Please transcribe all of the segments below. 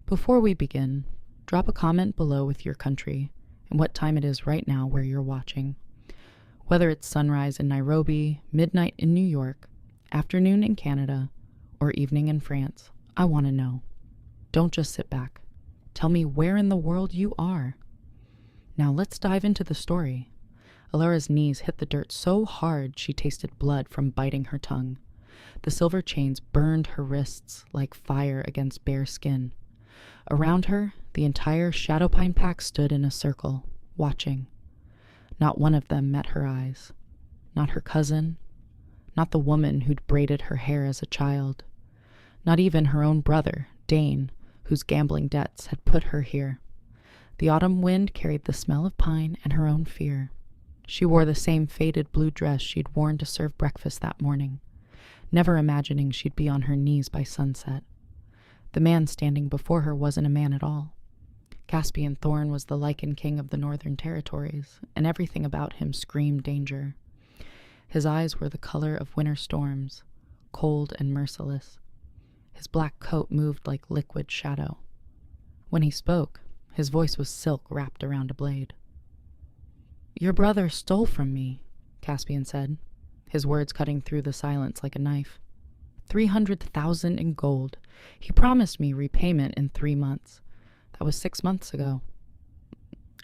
Before we begin, drop a comment below with your country and what time it is right now where you're watching. Whether it's sunrise in Nairobi, midnight in New York, afternoon in Canada, or evening in France, I want to know. Don't just sit back. Tell me where in the world you are. Now let's dive into the story. Elara's knees hit the dirt so hard she tasted blood from biting her tongue. The silver chains burned her wrists like fire against bare skin. Around her, the entire Shadowpine pack stood in a circle, watching. Not one of them met her eyes. Not her cousin. Not the woman who'd braided her hair as a child. Not even her own brother, Dane, whose gambling debts had put her here. The autumn wind carried the smell of pine and her own fear. She wore the same faded blue dress she'd worn to serve breakfast that morning, never imagining she'd be on her knees by sunset. The man standing before her wasn't a man at all. Caspian Thorne was the Lycan King of the Northern Territories, and everything about him screamed danger. His eyes were the color of winter storms, cold and merciless. His black coat moved like liquid shadow. When he spoke, his voice was silk wrapped around a blade. "Your brother stole from me," Caspian said, his words cutting through the silence like a knife. 300,000 in gold. He promised me repayment in 3 months. That was 6 months ago.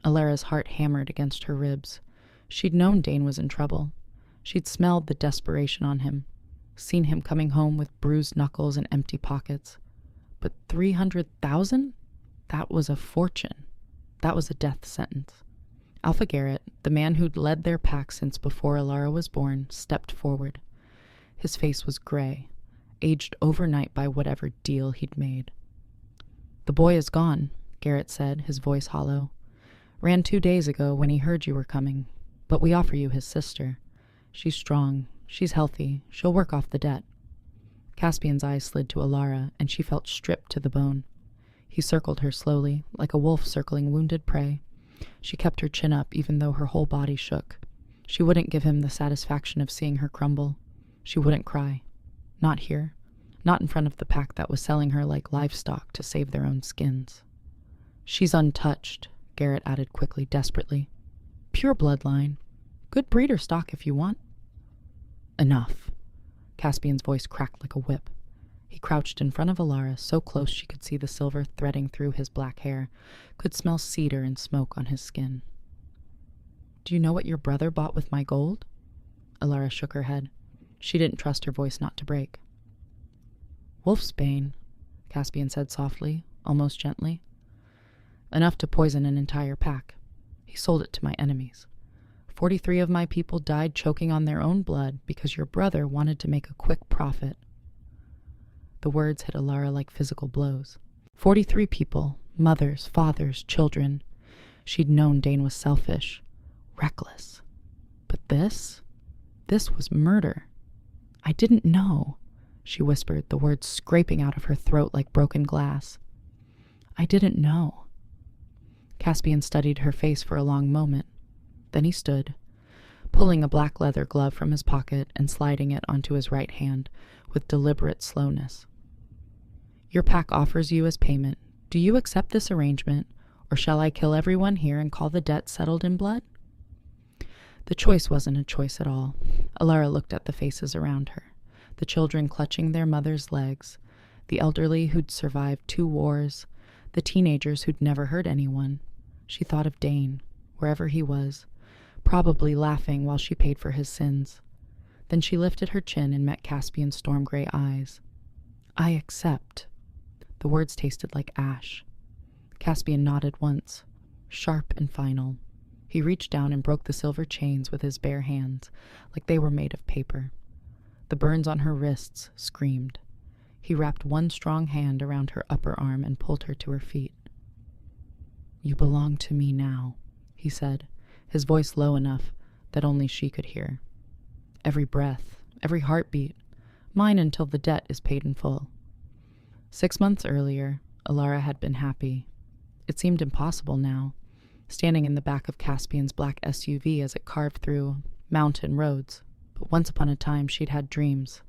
Elara's heart hammered against her ribs. She'd known Dane was in trouble. She'd smelled the desperation on him, seen him coming home with bruised knuckles and empty pockets. But 300,000? That was a fortune. That was a death sentence. Alpha Garrett, the man who'd led their pack since before Elara was born, stepped forward. His face was gray, aged overnight by whatever deal he'd made. "The boy is gone," Garrett said, his voice hollow. "Ran 2 days ago when he heard you were coming, but we offer you his sister. She's strong, she's healthy, she'll work off the debt." Caspian's eyes slid to Elara, and she felt stripped to the bone. He circled her slowly, like a wolf circling wounded prey. She kept her chin up even though her whole body shook. She wouldn't give him the satisfaction of seeing her crumble. She wouldn't cry. Not here. Not in front of the pack that was selling her like livestock to save their own skins. "She's untouched," Garrett added quickly, desperately. "Pure bloodline. Good breeder stock if you want." "Enough." Caspian's voice cracked like a whip. He crouched in front of Elara, so close she could see the silver threading through his black hair, could smell cedar and smoke on his skin. "Do you know what your brother bought with my gold?" Elara shook her head. She didn't trust her voice not to break. "Wolfsbane," Caspian said softly, almost gently. "Enough to poison an entire pack. He sold it to my enemies. 43 of my people died choking on their own blood because your brother wanted to make a quick profit." The words hit Elara like physical blows. 43 people, mothers, fathers, children. She'd known Dane was selfish, reckless. But this was murder. "I didn't know," she whispered, the words scraping out of her throat like broken glass. "I didn't know." Caspian studied her face for a long moment. Then he stood, pulling a black leather glove from his pocket and sliding it onto his right hand with deliberate slowness. "Your pack offers you as payment. Do you accept this arrangement, or shall I kill everyone here and call the debt settled in blood?" The choice wasn't a choice at all. Elara looked at the faces around her, the children clutching their mother's legs, the elderly who'd survived 2 wars, the teenagers who'd never hurt anyone. She thought of Dane, wherever he was, probably laughing while she paid for his sins. Then she lifted her chin and met Caspian's storm-gray eyes. "I accept." The words tasted like ash. Caspian nodded once, sharp and final. He reached down and broke the silver chains with his bare hands, like they were made of paper. The burns on her wrists screamed. He wrapped one strong hand around her upper arm and pulled her to her feet. "You belong to me now," he said, his voice low enough that only she could hear. "Every breath, every heartbeat, mine until the debt is paid in full." 6 months earlier, Elara had been happy. It seemed impossible now, standing in the back of Caspian's black SUV as it carved through mountain roads. But once upon a time, she'd had dreams.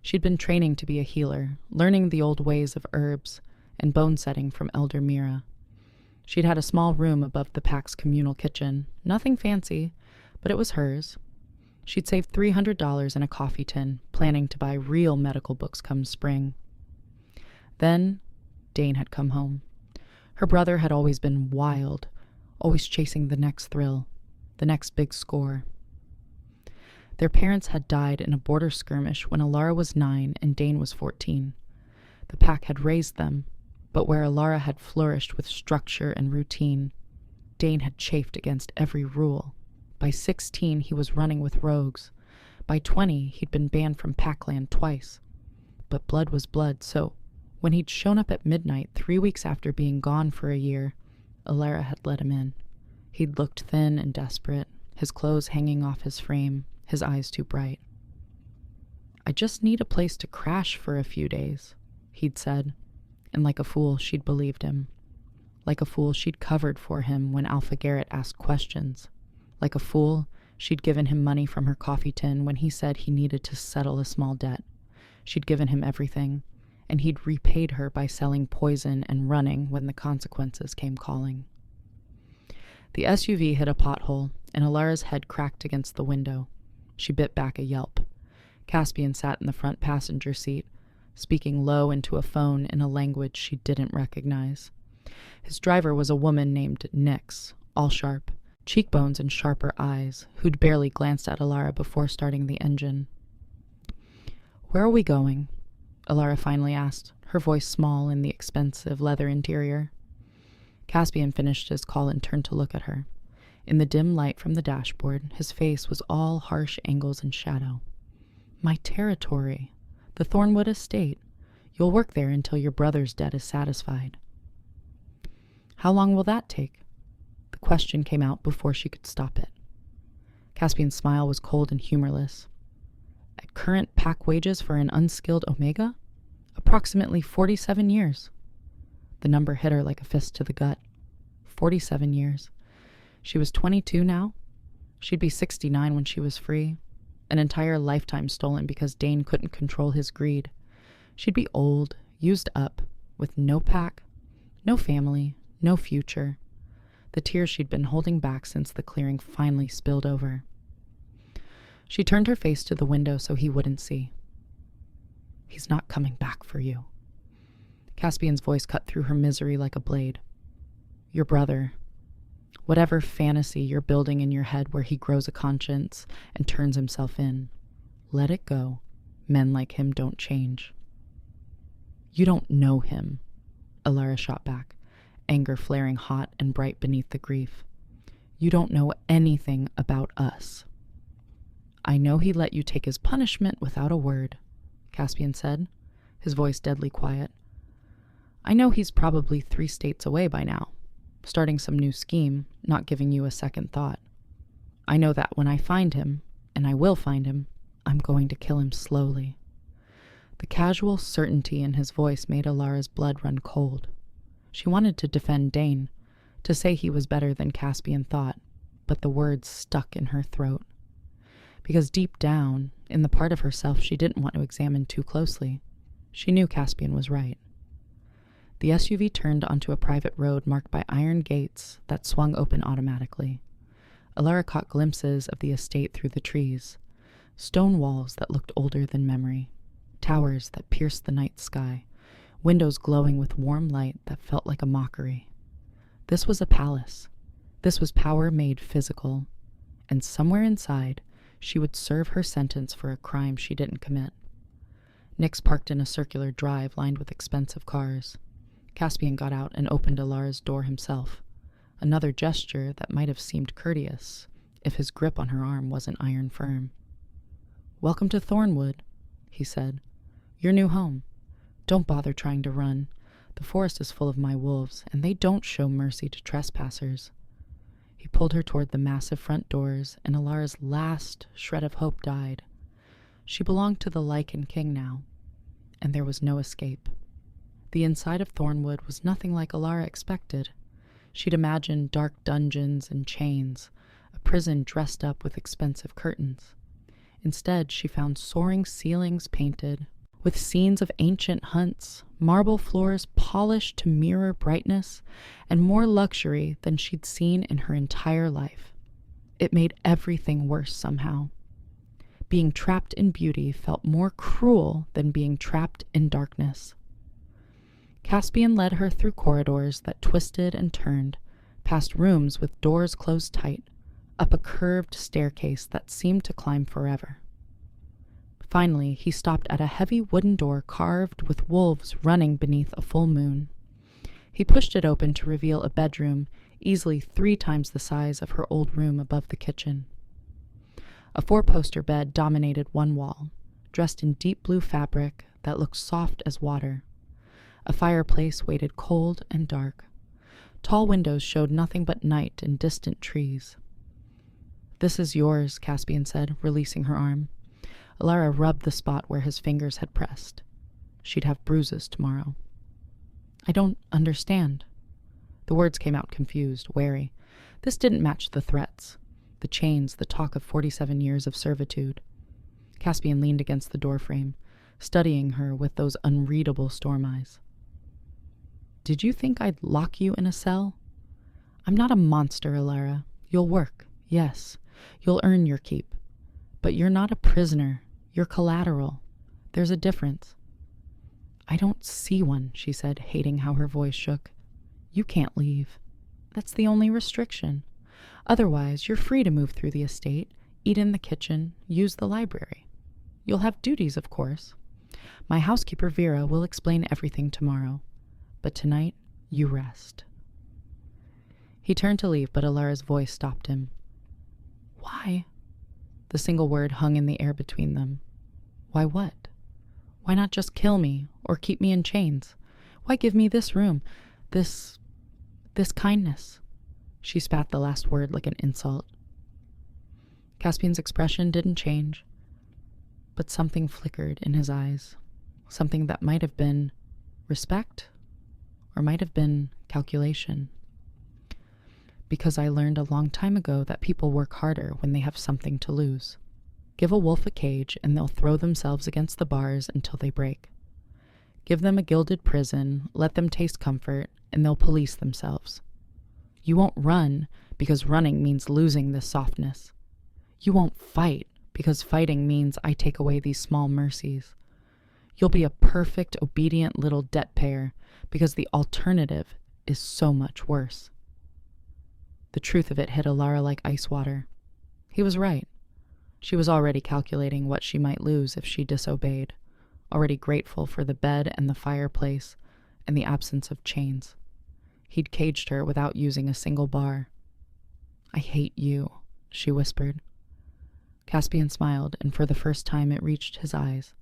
She'd been training to be a healer, learning the old ways of herbs, and bone setting from Elder Mira. She'd had a small room above the pack's communal kitchen. Nothing fancy, but it was hers. She'd saved $300 in a coffee tin, planning to buy real medical books come spring. Then, Dane had come home. Her brother had always been wild, always chasing the next thrill, the next big score. Their parents had died in a border skirmish when Elara was 9 and Dane was 14. The pack had raised them, but where Elara had flourished with structure and routine, Dane had chafed against every rule. By 16, he was running with rogues. By 20, he'd been banned from Packland twice. But blood was blood, so when he'd shown up at midnight 3 weeks after being gone for a year, Elara had let him in. He'd looked thin and desperate, his clothes hanging off his frame, his eyes too bright. "I just need a place to crash for a few days," he'd said, and like a fool, she'd believed him. Like a fool, she'd covered for him when Alpha Garrett asked questions. Like a fool, she'd given him money from her coffee tin when he said he needed to settle a small debt. She'd given him everything, and he'd repaid her by selling poison and running when the consequences came calling. The SUV hit a pothole, and Elara's head cracked against the window. She bit back a yelp. Caspian sat in the front passenger seat, speaking low into a phone in a language she didn't recognize. His driver was a woman named Nyx, all sharp, cheekbones and sharper eyes, who'd barely glanced at Elara before starting the engine. "Where are we going?" Elara finally asked, her voice small in the expensive leather interior. Caspian finished his call and turned to look at her. In the dim light from the dashboard, his face was all harsh angles and shadow. "My territory, the Thornwood estate. You'll work there until your brother's debt is satisfied." "How long will that take?" The question came out before she could stop it. Caspian's smile was cold and humorless. "At current pack wages for an unskilled Omega? Approximately 47 years. The number hit her like a fist to the gut. 47 years. She was 22 now. She'd be 69 when she was free. An entire lifetime stolen because Dane couldn't control his greed. She'd be old, used up, with no pack, no family, no future. The tears she'd been holding back since the clearing finally spilled over. She turned her face to the window so he wouldn't see. "He's not coming back for you." Caspian's voice cut through her misery like a blade. "Your brother. Whatever fantasy you're building in your head where he grows a conscience and turns himself in. Let it go. Men like him don't change." "You don't know him," Elara shot back, anger flaring hot and bright beneath the grief. "You don't know anything about us." "I know he let you take his punishment without a word," Caspian said, his voice deadly quiet. "I know he's probably 3 states away by now, starting some new scheme, not giving you a second thought. I know that when I find him, and I will find him, I'm going to kill him slowly." The casual certainty in his voice made Elara's blood run cold. She wanted to defend Dane, to say he was better than Caspian thought, but the words stuck in her throat. Because deep down, in the part of herself she didn't want to examine too closely, she knew Caspian was right. The SUV turned onto a private road marked by iron gates that swung open automatically. Elara caught glimpses of the estate through the trees, stone walls that looked older than memory, towers that pierced the night sky, windows glowing with warm light that felt like a mockery. This was a palace. This was power made physical, and somewhere inside, she would serve her sentence for a crime she didn't commit. Nyx parked in a circular drive lined with expensive cars. Caspian got out and opened Elara's door himself, another gesture that might have seemed courteous if his grip on her arm wasn't iron firm. "Welcome to Thornwood," he said. "Your new home. Don't bother trying to run. The forest is full of my wolves, and they don't show mercy to trespassers." He pulled her toward the massive front doors, and Elara's last shred of hope died. She belonged to the Lycan King now, and there was no escape. The inside of Thornwood was nothing like Elara expected. She'd imagined dark dungeons and chains, a prison dressed up with expensive curtains. Instead, she found soaring ceilings painted, with scenes of ancient hunts, marble floors polished to mirror brightness, and more luxury than she'd seen in her entire life. It made everything worse somehow. Being trapped in beauty felt more cruel than being trapped in darkness. Caspian led her through corridors that twisted and turned, past rooms with doors closed tight, up a curved staircase that seemed to climb forever. Finally, he stopped at a heavy wooden door carved with wolves running beneath a full moon. He pushed it open to reveal a bedroom easily 3 times the size of her old room above the kitchen. A 4-poster bed dominated one wall, dressed in deep blue fabric that looked soft as water. A fireplace waited cold and dark. Tall windows showed nothing but night and distant trees. "This is yours," Caspian said, releasing her arm. Elara rubbed the spot where his fingers had pressed. She'd have bruises tomorrow. "I don't understand." The words came out confused, wary. This didn't match the threats, the chains, the talk of 47 years of servitude. Caspian leaned against the doorframe, studying her with those unreadable storm eyes. "Did you think I'd lock you in a cell? I'm not a monster, Elara. You'll work, yes. You'll earn your keep. But you're not a prisoner. You're collateral. There's a difference." "I don't see one," she said, hating how her voice shook. "You can't leave. That's the only restriction. Otherwise, you're free to move through the estate, eat in the kitchen, use the library. You'll have duties, of course. My housekeeper Vera will explain everything tomorrow. But tonight, you rest." He turned to leave, but Elara's voice stopped him. "Why?" The single word hung in the air between them. Why what? Why not just kill me, or keep me in chains? Why give me this room, this kindness? She spat the last word like an insult. Caspian's expression didn't change, but something flickered in his eyes. Something that might have been respect, or might have been calculation. "Because I learned a long time ago that people work harder when they have something to lose. Give a wolf a cage and they'll throw themselves against the bars until they break. Give them a gilded prison, let them taste comfort, and they'll police themselves. You won't run because running means losing this softness. You won't fight because fighting means I take away these small mercies. You'll be a perfect, obedient little debt payer because the alternative is so much worse." The truth of it hit Elara like ice water. He was right. She was already calculating what she might lose if she disobeyed, already grateful for the bed and the fireplace and the absence of chains. He'd caged her without using a single bar. "I hate you," she whispered. Caspian smiled, and for the first time it reached his eyes.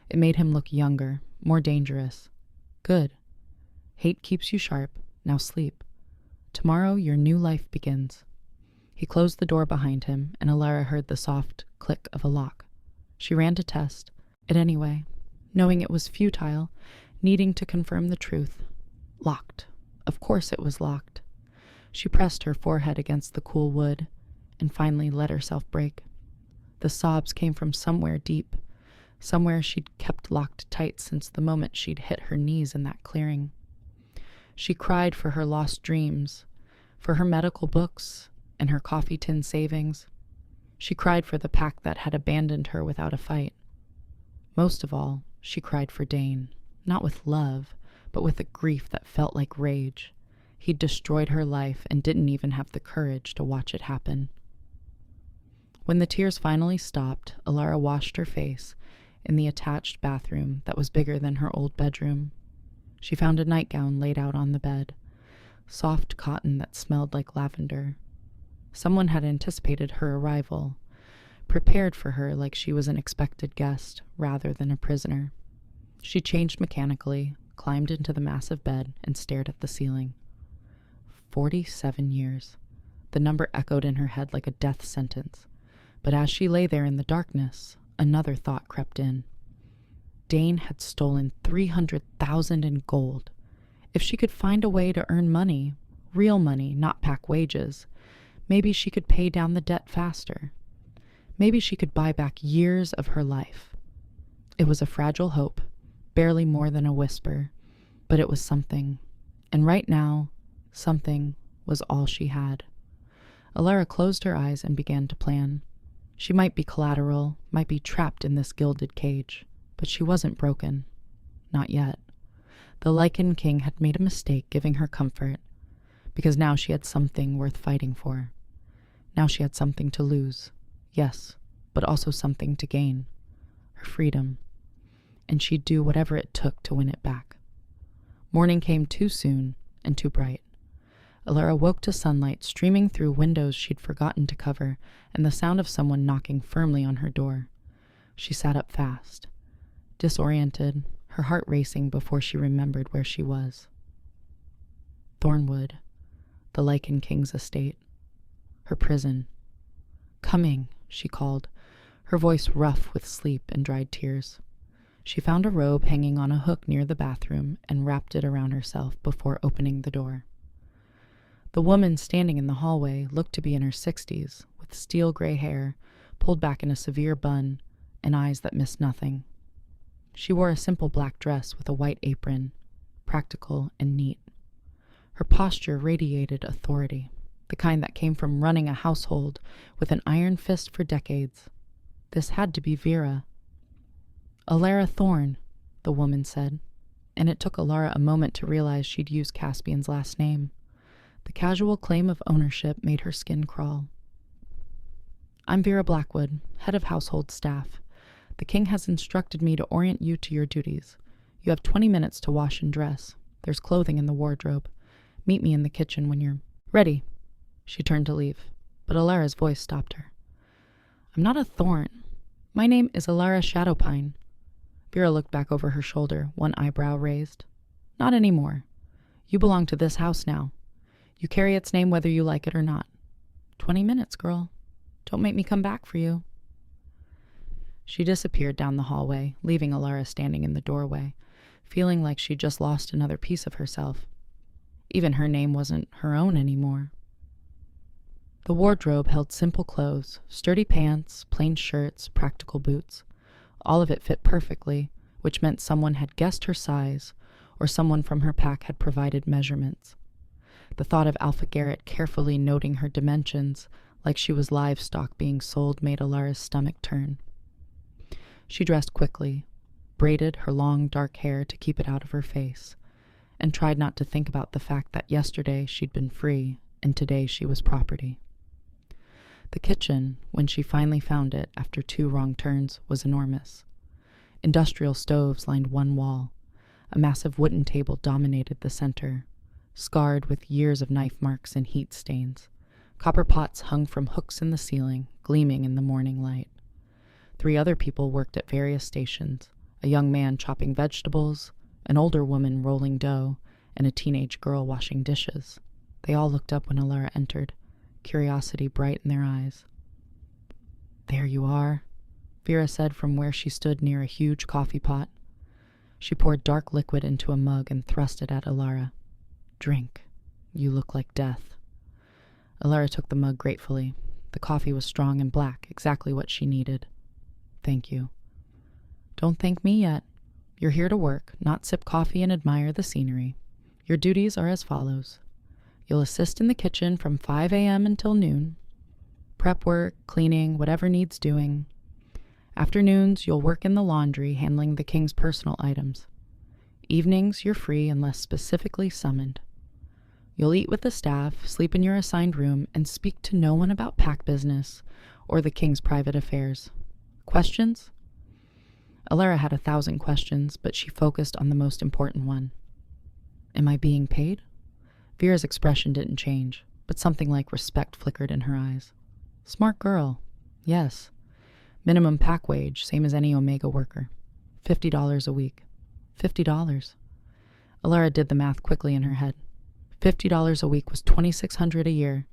It made him look younger, more dangerous. "Good. Hate keeps you sharp. Now sleep. Tomorrow your new life begins." He closed the door behind him, and Elara heard the soft click of a lock. She ran to test it anyway, knowing it was futile, needing to confirm the truth. Locked. Of course it was locked. She pressed her forehead against the cool wood, and finally let herself break. The sobs came from somewhere deep, somewhere she'd kept locked tight since the moment she'd hit her knees in that clearing. She cried for her lost dreams, for her medical books, and her coffee tin savings. She cried for the pack that had abandoned her without a fight. Most of all, she cried for Dane, not with love, but with a grief that felt like rage. He'd destroyed her life and didn't even have the courage to watch it happen. When the tears finally stopped, Elara washed her face in the attached bathroom that was bigger than her old bedroom. She found a nightgown laid out on the bed, soft cotton that smelled like lavender. Someone had anticipated her arrival, prepared for her like she was an expected guest rather than a prisoner. She changed mechanically, climbed into the massive bed, and stared at the ceiling. 47 years. The number echoed in her head like a death sentence. But as she lay there in the darkness, another thought crept in. Dane had stolen 300,000 in gold. If she could find a way to earn money, real money, not pack wages, maybe she could pay down the debt faster. Maybe she could buy back years of her life. It was a fragile hope, barely more than a whisper, but it was something. And right now, something was all she had. Elara closed her eyes and began to plan. She might be collateral, might be trapped in this gilded cage, but she wasn't broken. Not yet. The Lycan King had made a mistake giving her comfort, because now she had something worth fighting for. Now she had something to lose, yes, but also something to gain. Her freedom. And she'd do whatever it took to win it back. Morning came too soon and too bright. Elara woke to sunlight streaming through windows she'd forgotten to cover and the sound of someone knocking firmly on her door. She sat up fast, disoriented, her heart racing before she remembered where she was. Thornwood, the Lycan King's estate, her prison. "Coming," she called, her voice rough with sleep and dried tears. She found a robe hanging on a hook near the bathroom and wrapped it around herself before opening the door. The woman standing in the hallway looked to be in her 60s, with steel gray hair, pulled back in a severe bun, and eyes that missed nothing. She wore a simple black dress with a white apron, practical and neat. Her posture radiated authority, the kind that came from running a household with an iron fist for decades. This had to be Vera. "Elara Thorne," the woman said, and it took Elara a moment to realize she'd used Caspian's last name. The casual claim of ownership made her skin crawl. "I'm Vera Blackwood, head of household staff. The king has instructed me to orient you to your duties. You have 20 minutes to wash and dress. There's clothing in the wardrobe. Meet me in the kitchen when you're ready." She turned to leave, but Elara's voice stopped her. "I'm not a thorn. My name is Elara Shadowpine." Vera looked back over her shoulder, one eyebrow raised. "Not anymore. You belong to this house now. You carry its name whether you like it or not. 20 minutes, girl. Don't make me come back for you." She disappeared down the hallway, leaving Elara standing in the doorway, feeling like she'd just lost another piece of herself. Even her name wasn't her own anymore. The wardrobe held simple clothes, sturdy pants, plain shirts, practical boots. All of it fit perfectly, which meant someone had guessed her size, or someone from her pack had provided measurements. The thought of Alpha Garrett carefully noting her dimensions, like she was livestock being sold, made Elara's stomach turn. She dressed quickly, braided her long dark hair to keep it out of her face, and tried not to think about the fact that yesterday she'd been free and today she was property. The kitchen, when she finally found it after 2 wrong turns, was enormous. Industrial stoves lined one wall. A massive wooden table dominated the center, scarred with years of knife marks and heat stains. Copper pots hung from hooks in the ceiling, gleaming in the morning light. 3 other people worked at various stations, a young man chopping vegetables, an older woman rolling dough, and a teenage girl washing dishes. They all looked up when Elara entered, curiosity bright in their eyes. "There you are," Vera said from where she stood near a huge coffee pot. She poured dark liquid into a mug and thrust it at Elara. "Drink. You look like death." Elara took the mug gratefully. The coffee was strong and black, exactly what she needed. "Thank you." "Don't thank me yet. You're here to work, not sip coffee and admire the scenery. Your duties are as follows. You'll assist in the kitchen from 5 a.m. until noon. Prep work, cleaning, whatever needs doing. Afternoons, you'll work in the laundry, handling the king's personal items. Evenings, you're free unless specifically summoned. You'll eat with the staff, sleep in your assigned room, and speak to no one about pack business or the king's private affairs. Questions?" Elara had 1,000 questions, but she focused on the most important one. "Am I being paid?" Vera's expression didn't change, but something like respect flickered in her eyes. "Smart girl. Yes. Minimum pack wage, same as any Omega worker. $50 a week. $50. Elara did the math quickly in her head. $50 a week was $2,600 a year,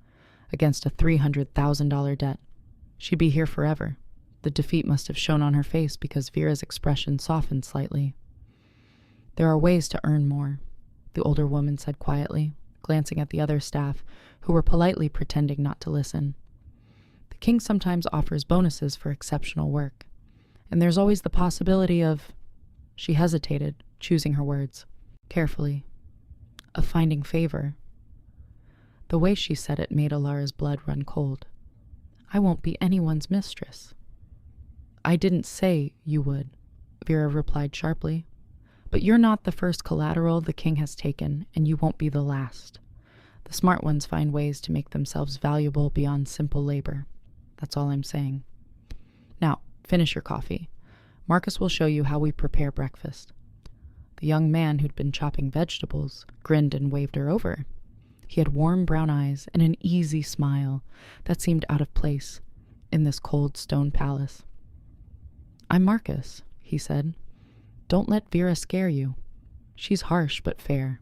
against a $300,000 debt. She'd be here forever. The defeat must have shown on her face because Vera's expression softened slightly. "There are ways to earn more," the older woman said quietly, glancing at the other staff, who were politely pretending not to listen. "The king sometimes offers bonuses for exceptional work. And there's always the possibility of, she hesitated, choosing her words carefully, of finding favor. The way she said it made Elara's blood run cold. I won't be anyone's mistress. I didn't say you would, Vera replied sharply. But you're not the first collateral the king has taken, and you won't be the last. The smart ones find ways to make themselves valuable beyond simple labor. That's all I'm saying. Now, finish your coffee. Marcus will show you how we prepare breakfast. The young man who'd been chopping vegetables grinned and waved her over. He had warm brown eyes and an easy smile that seemed out of place in this cold stone palace. I'm Marcus, he said. Don't let Vera scare you. She's harsh but fair,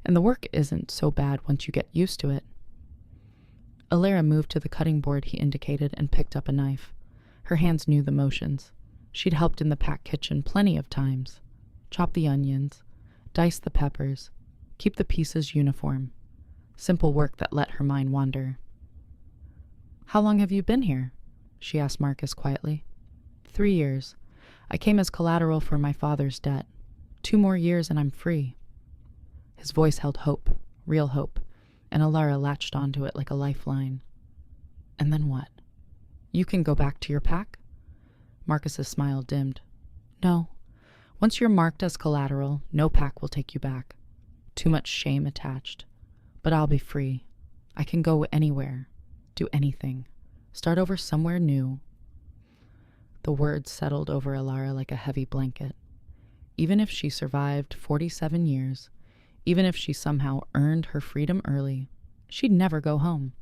and the work isn't so bad once you get used to it. Elara moved to the cutting board he indicated and picked up a knife. Her hands knew the motions. She'd helped in the pack kitchen plenty of times. Chop the onions, dice the peppers, keep the pieces uniform. Simple work that let her mind wander. How long have you been here? She asked Marcus quietly. 3 years. I came as collateral for my father's debt. 2 more years and I'm free. His voice held hope, real hope, and Elara latched onto it like a lifeline. And then what? You can go back to your pack? Marcus's smile dimmed. No. Once you're marked as collateral, no pack will take you back. Too much shame attached. But I'll be free. I can go anywhere, do anything, start over somewhere new. The words settled over Elara like a heavy blanket. Even if she survived 47 years, even if she somehow earned her freedom early, she'd never go home.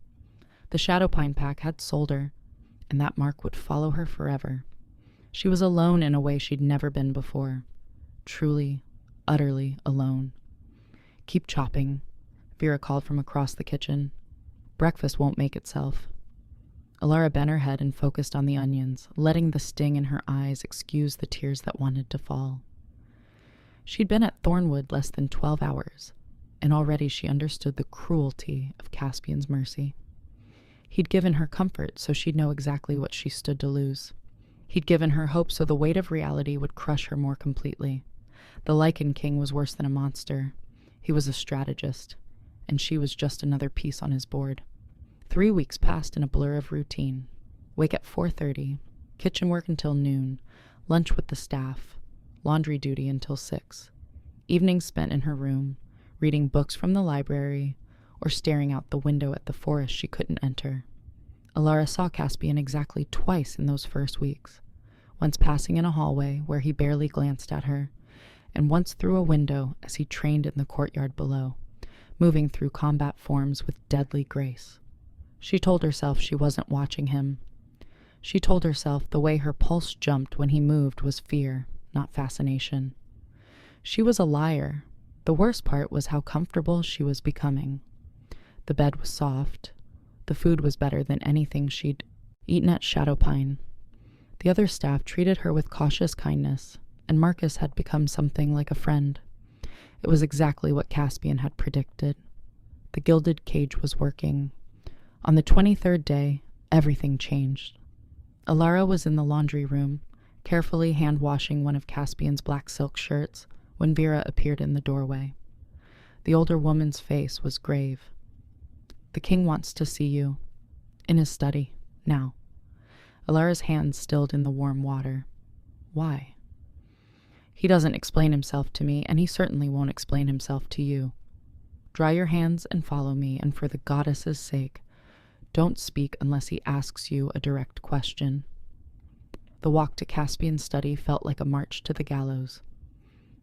The Shadowpine pack had sold her, and that mark would follow her forever. She was alone in a way she'd never been before. Truly, utterly alone. Keep chopping, Vera called from across the kitchen. Breakfast won't make itself. Elara bent her head and focused on the onions, letting the sting in her eyes excuse the tears that wanted to fall. She'd been at Thornwood less than 12 hours, and already she understood the cruelty of Caspian's mercy. He'd given her comfort so she'd know exactly what she stood to lose. He'd given her hope so the weight of reality would crush her more completely. The Lycan King was worse than a monster. He was a strategist, and she was just another piece on his board. 3 weeks passed in a blur of routine. Wake at 4:30, kitchen work until noon, lunch with the staff, laundry duty until 6. Evenings spent in her room, reading books from the library, or staring out the window at the forest she couldn't enter. Elara saw Caspian exactly twice in those first weeks, once passing in a hallway where he barely glanced at her, and once through a window as he trained in the courtyard below, moving through combat forms with deadly grace. She told herself she wasn't watching him. She told herself the way her pulse jumped when he moved was fear, not fascination. She was a liar. The worst part was how comfortable she was becoming. The bed was soft. The food was better than anything she'd eaten at Shadowpine. The other staff treated her with cautious kindness, and Marcus had become something like a friend. It was exactly what Caspian had predicted. The gilded cage was working. On the 23rd day, everything changed. Elara was in the laundry room, carefully hand-washing one of Caspian's black silk shirts when Vera appeared in the doorway. The older woman's face was grave. The king wants to see you. In his study, now. Elara's hands stilled in the warm water. Why? He doesn't explain himself to me, and he certainly won't explain himself to you. Dry your hands and follow me, and for the goddess's sake, don't speak unless he asks you a direct question. The walk to Caspian's study felt like a march to the gallows.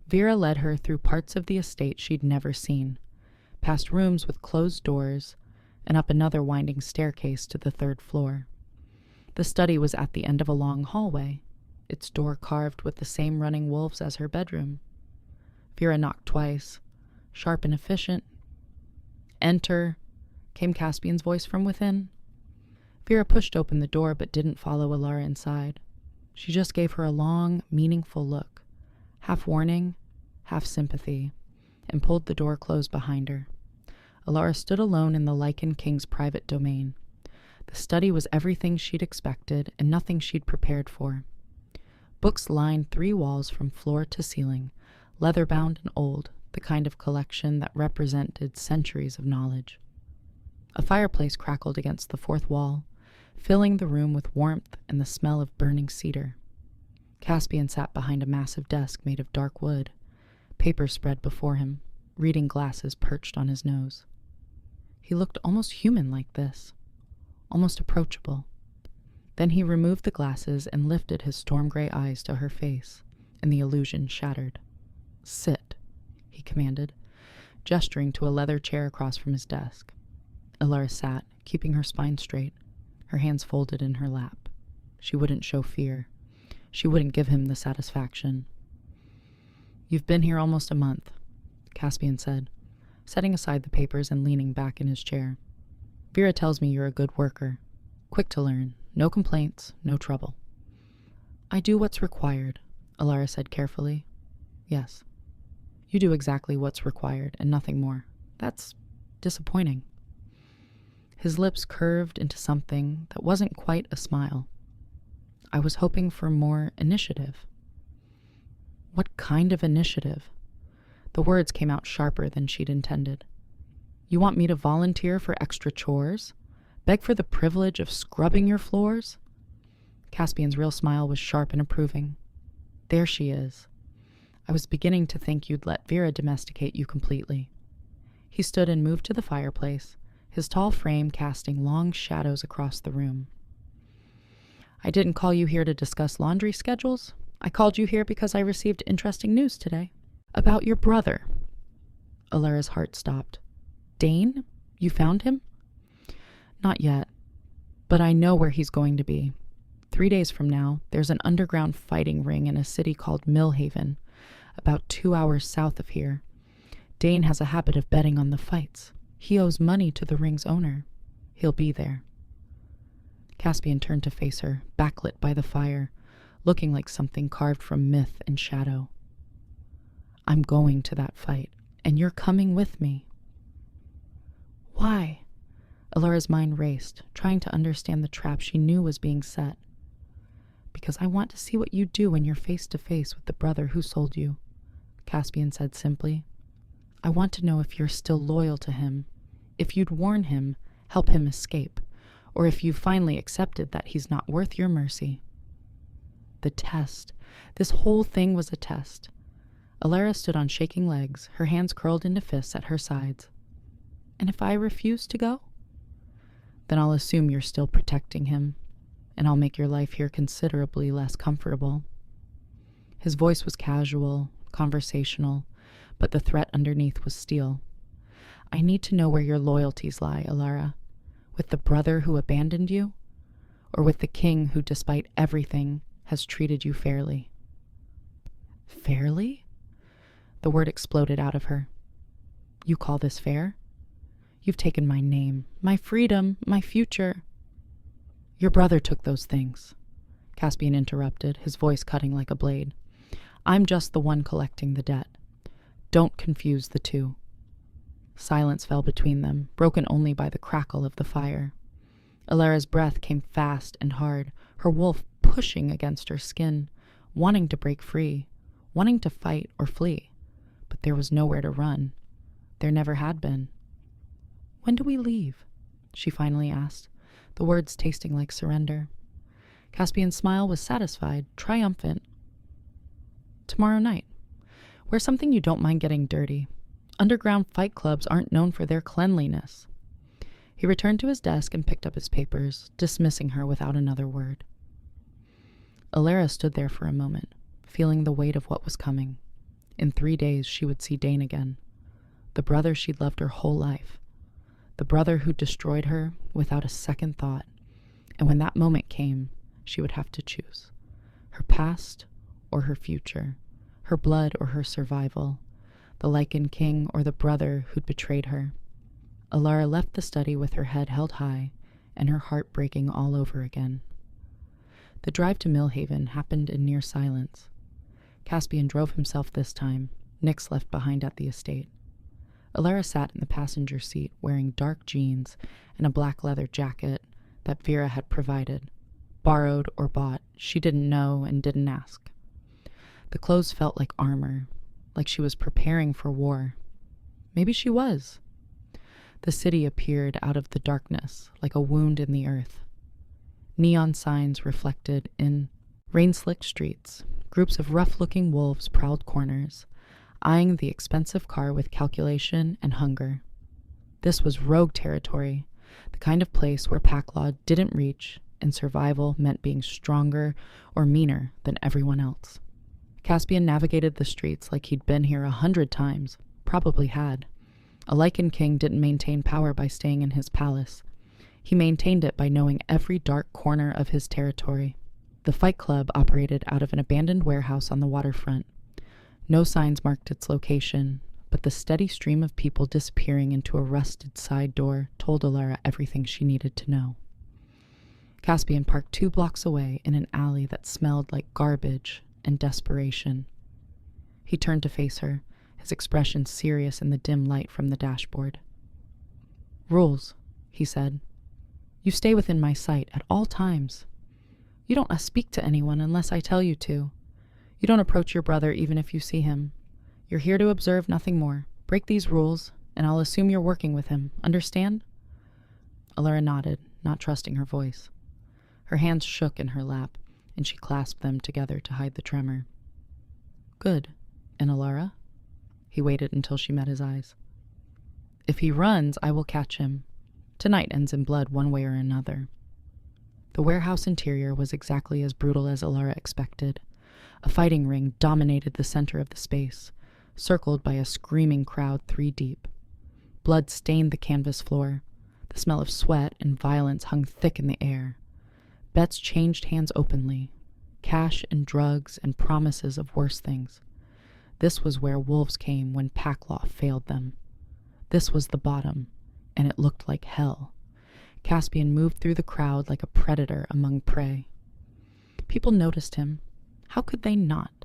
Vera led her through parts of the estate she'd never seen, past rooms with closed doors, and up another winding staircase to the 3rd floor. The study was at the end of a long hallway, its door carved with the same running wolves as her bedroom. Vera knocked twice, sharp and efficient. Enter, came Caspian's voice from within. Vera pushed open the door but didn't follow Elara inside. She just gave her a long, meaningful look, half warning, half sympathy, and pulled the door closed behind her. Elara stood alone in the Lycan King's private domain. The study was everything she'd expected and nothing she'd prepared for. Books lined 3 walls from floor to ceiling, leather-bound and old, the kind of collection that represented centuries of knowledge. A fireplace crackled against the 4th wall, filling the room with warmth and the smell of burning cedar. Caspian sat behind a massive desk made of dark wood, papers spread before him, reading glasses perched on his nose. He looked almost human like this, almost approachable. Then he removed the glasses and lifted his storm-gray eyes to her face, and the illusion shattered. "Sit," he commanded, gesturing to a leather chair across from his desk. Elara sat, keeping her spine straight, her hands folded in her lap. She wouldn't show fear. She wouldn't give him the satisfaction. "You've been here almost a month," Caspian said, setting aside the papers and leaning back in his chair. "Vera tells me you're a good worker, quick to learn, no complaints, no trouble." "I do what's required," Elara said carefully. "Yes, you do exactly what's required and nothing more. That's disappointing." His lips curved into something that wasn't quite a smile. "I was hoping for more initiative." "What kind of initiative?" The words came out sharper than she'd intended. "You want me to volunteer for extra chores? Beg for the privilege of scrubbing your floors?" Caspian's real smile was sharp and approving. "There she is. I was beginning to think you'd let Vera domesticate you completely." He stood and moved to the fireplace, his tall frame casting long shadows across the room. "I didn't call you here to discuss laundry schedules. I called you here because I received interesting news today. About your brother." Elara's heart stopped. "Dane? You found him?" "Not yet, but I know where he's going to be. 3 days from now, there's an underground fighting ring in a city called Millhaven, about 2 hours south of here. Dane has a habit of betting on the fights. He owes money to the ring's owner. He'll be there." Caspian turned to face her, backlit by the fire, looking like something carved from myth and shadow. "I'm going to that fight, and you're coming with me." "Why?" Elara's mind raced, trying to understand the trap she knew was being set. "Because I want to see what you do when you're face to face with the brother who sold you," Caspian said simply. "I want to know if you're still loyal to him, if you'd warn him, help him escape, or if you've finally accepted that he's not worth your mercy." The test. This whole thing was a test. Elara stood on shaking legs, her hands curled into fists at her sides. "And if I refuse to go?" "Then I'll assume you're still protecting him, and I'll make your life here considerably less comfortable." His voice was casual, conversational, but the threat underneath was steel. "I need to know where your loyalties lie, Elara. With the brother who abandoned you, or with the king who, despite everything, has treated you fairly." "Fairly?" The word exploded out of her. "You call this fair? You've taken my name, my freedom, my future." "Your brother took those things," Caspian interrupted, his voice cutting like a blade. "I'm just the one collecting the debt. Don't confuse the two." Silence fell between them, broken only by the crackle of the fire. Elara's breath came fast and hard, her wolf pushing against her skin, wanting to break free, wanting to fight or flee. But there was nowhere to run. There never had been. "When do we leave?" she finally asked, the words tasting like surrender. Caspian's smile was satisfied, triumphant. "Tomorrow night. Wear something you don't mind getting dirty. Underground fight clubs aren't known for their cleanliness." He returned to his desk and picked up his papers, dismissing her without another word. Elara stood there for a moment, feeling the weight of what was coming. In 3 days she would see Dane again, the brother she'd loved her whole life, the brother who destroyed her without a second thought. And when that moment came, she would have to choose her past or her future, her blood or her survival, the Lycan King or the brother who'd betrayed her. Elara left the study with her head held high and her heart breaking all over again. The drive to Millhaven happened in near silence. Caspian drove himself this time, Nyx left behind at the estate. Elara sat in the passenger seat wearing dark jeans and a black leather jacket that Vera had provided. Borrowed or bought, she didn't know and didn't ask. The clothes felt like armor, like she was preparing for war. Maybe she was. The city appeared out of the darkness, like a wound in the earth. Neon signs reflected in rain-slicked streets. Groups of rough-looking wolves prowled corners, eyeing the expensive car with calculation and hunger. This was rogue territory, the kind of place where pack law didn't reach and survival meant being stronger or meaner than everyone else. Caspian navigated the streets like he'd been here 100 times, probably had. A Lycan King didn't maintain power by staying in his palace. He maintained it by knowing every dark corner of his territory. The Fight Club operated out of an abandoned warehouse on the waterfront. No signs marked its location, but the steady stream of people disappearing into a rusted side door told Elara everything she needed to know. Caspian parked 2 blocks away in an alley that smelled like garbage and desperation. He turned to face her, his expression serious in the dim light from the dashboard. "Rules," he said. "You stay within my sight at all times. You don't speak to anyone unless I tell you to. You don't approach your brother even if you see him. You're here to observe, nothing more. Break these rules, and I'll assume you're working with him. Understand?" Elara nodded, not trusting her voice. Her hands shook in her lap, and she clasped them together to hide the tremor. "Good. And Elara?" He waited until she met his eyes. "If he runs, I will catch him. Tonight ends in blood one way or another." The warehouse interior was exactly as brutal as Elara expected. A fighting ring dominated the center of the space, circled by a screaming crowd 3 deep. Blood stained the canvas floor. The smell of sweat and violence hung thick in the air. Bets changed hands openly. Cash and drugs and promises of worse things. This was where wolves came when pack law failed them. This was the bottom, and it looked like hell. Caspian moved through the crowd like a predator among prey. People noticed him. How could they not?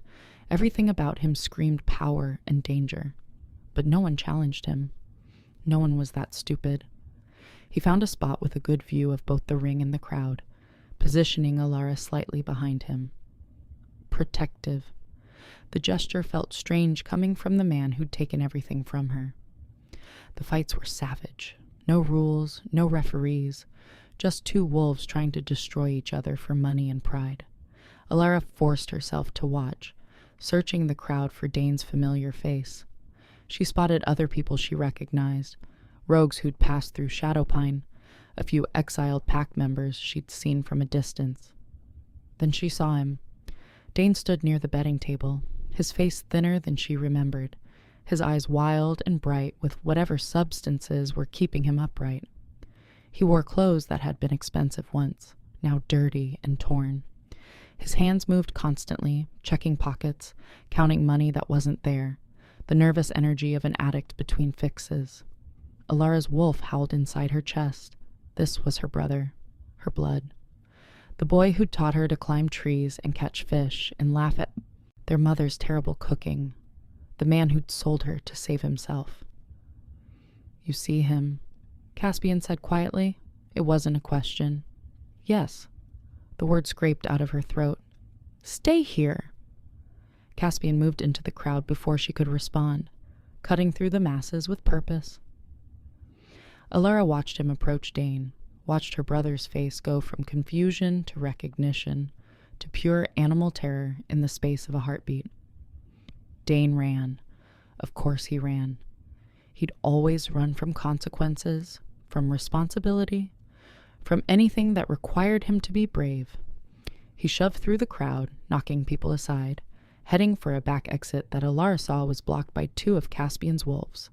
Everything about him screamed power and danger. But no one challenged him. No one was that stupid. He found a spot with a good view of both the ring and the crowd, positioning Elara slightly behind him. Protective. The gesture felt strange coming from the man who'd taken everything from her. The fights were savage. No rules, no referees, just 2 wolves trying to destroy each other for money and pride. Elara forced herself to watch, searching the crowd for Dane's familiar face. She spotted other people she recognized, rogues who'd passed through Shadowpine, a few exiled pack members she'd seen from a distance. Then she saw him. Dane stood near the betting table, his face thinner than she remembered, his eyes wild and bright with whatever substances were keeping him upright. He wore clothes that had been expensive once, now dirty and torn. His hands moved constantly, checking pockets, counting money that wasn't there, the nervous energy of an addict between fixes. Elara's wolf howled inside her chest. This was her brother, her blood. The boy who'd taught her to climb trees and catch fish and laugh at their mother's terrible cooking. The man who'd sold her to save himself. "You see him," Caspian said quietly. It wasn't a question. "Yes." The word scraped out of her throat. "Stay here." Caspian moved into the crowd before she could respond, cutting through the masses with purpose. Elara watched him approach Dane, watched her brother's face go from confusion to recognition, to pure animal terror in the space of a heartbeat. Dane ran. Of course he ran. He'd always run from consequences, from responsibility, from anything that required him to be brave. He shoved through the crowd, knocking people aside, heading for a back exit that Elara saw was blocked by 2 of Caspian's wolves.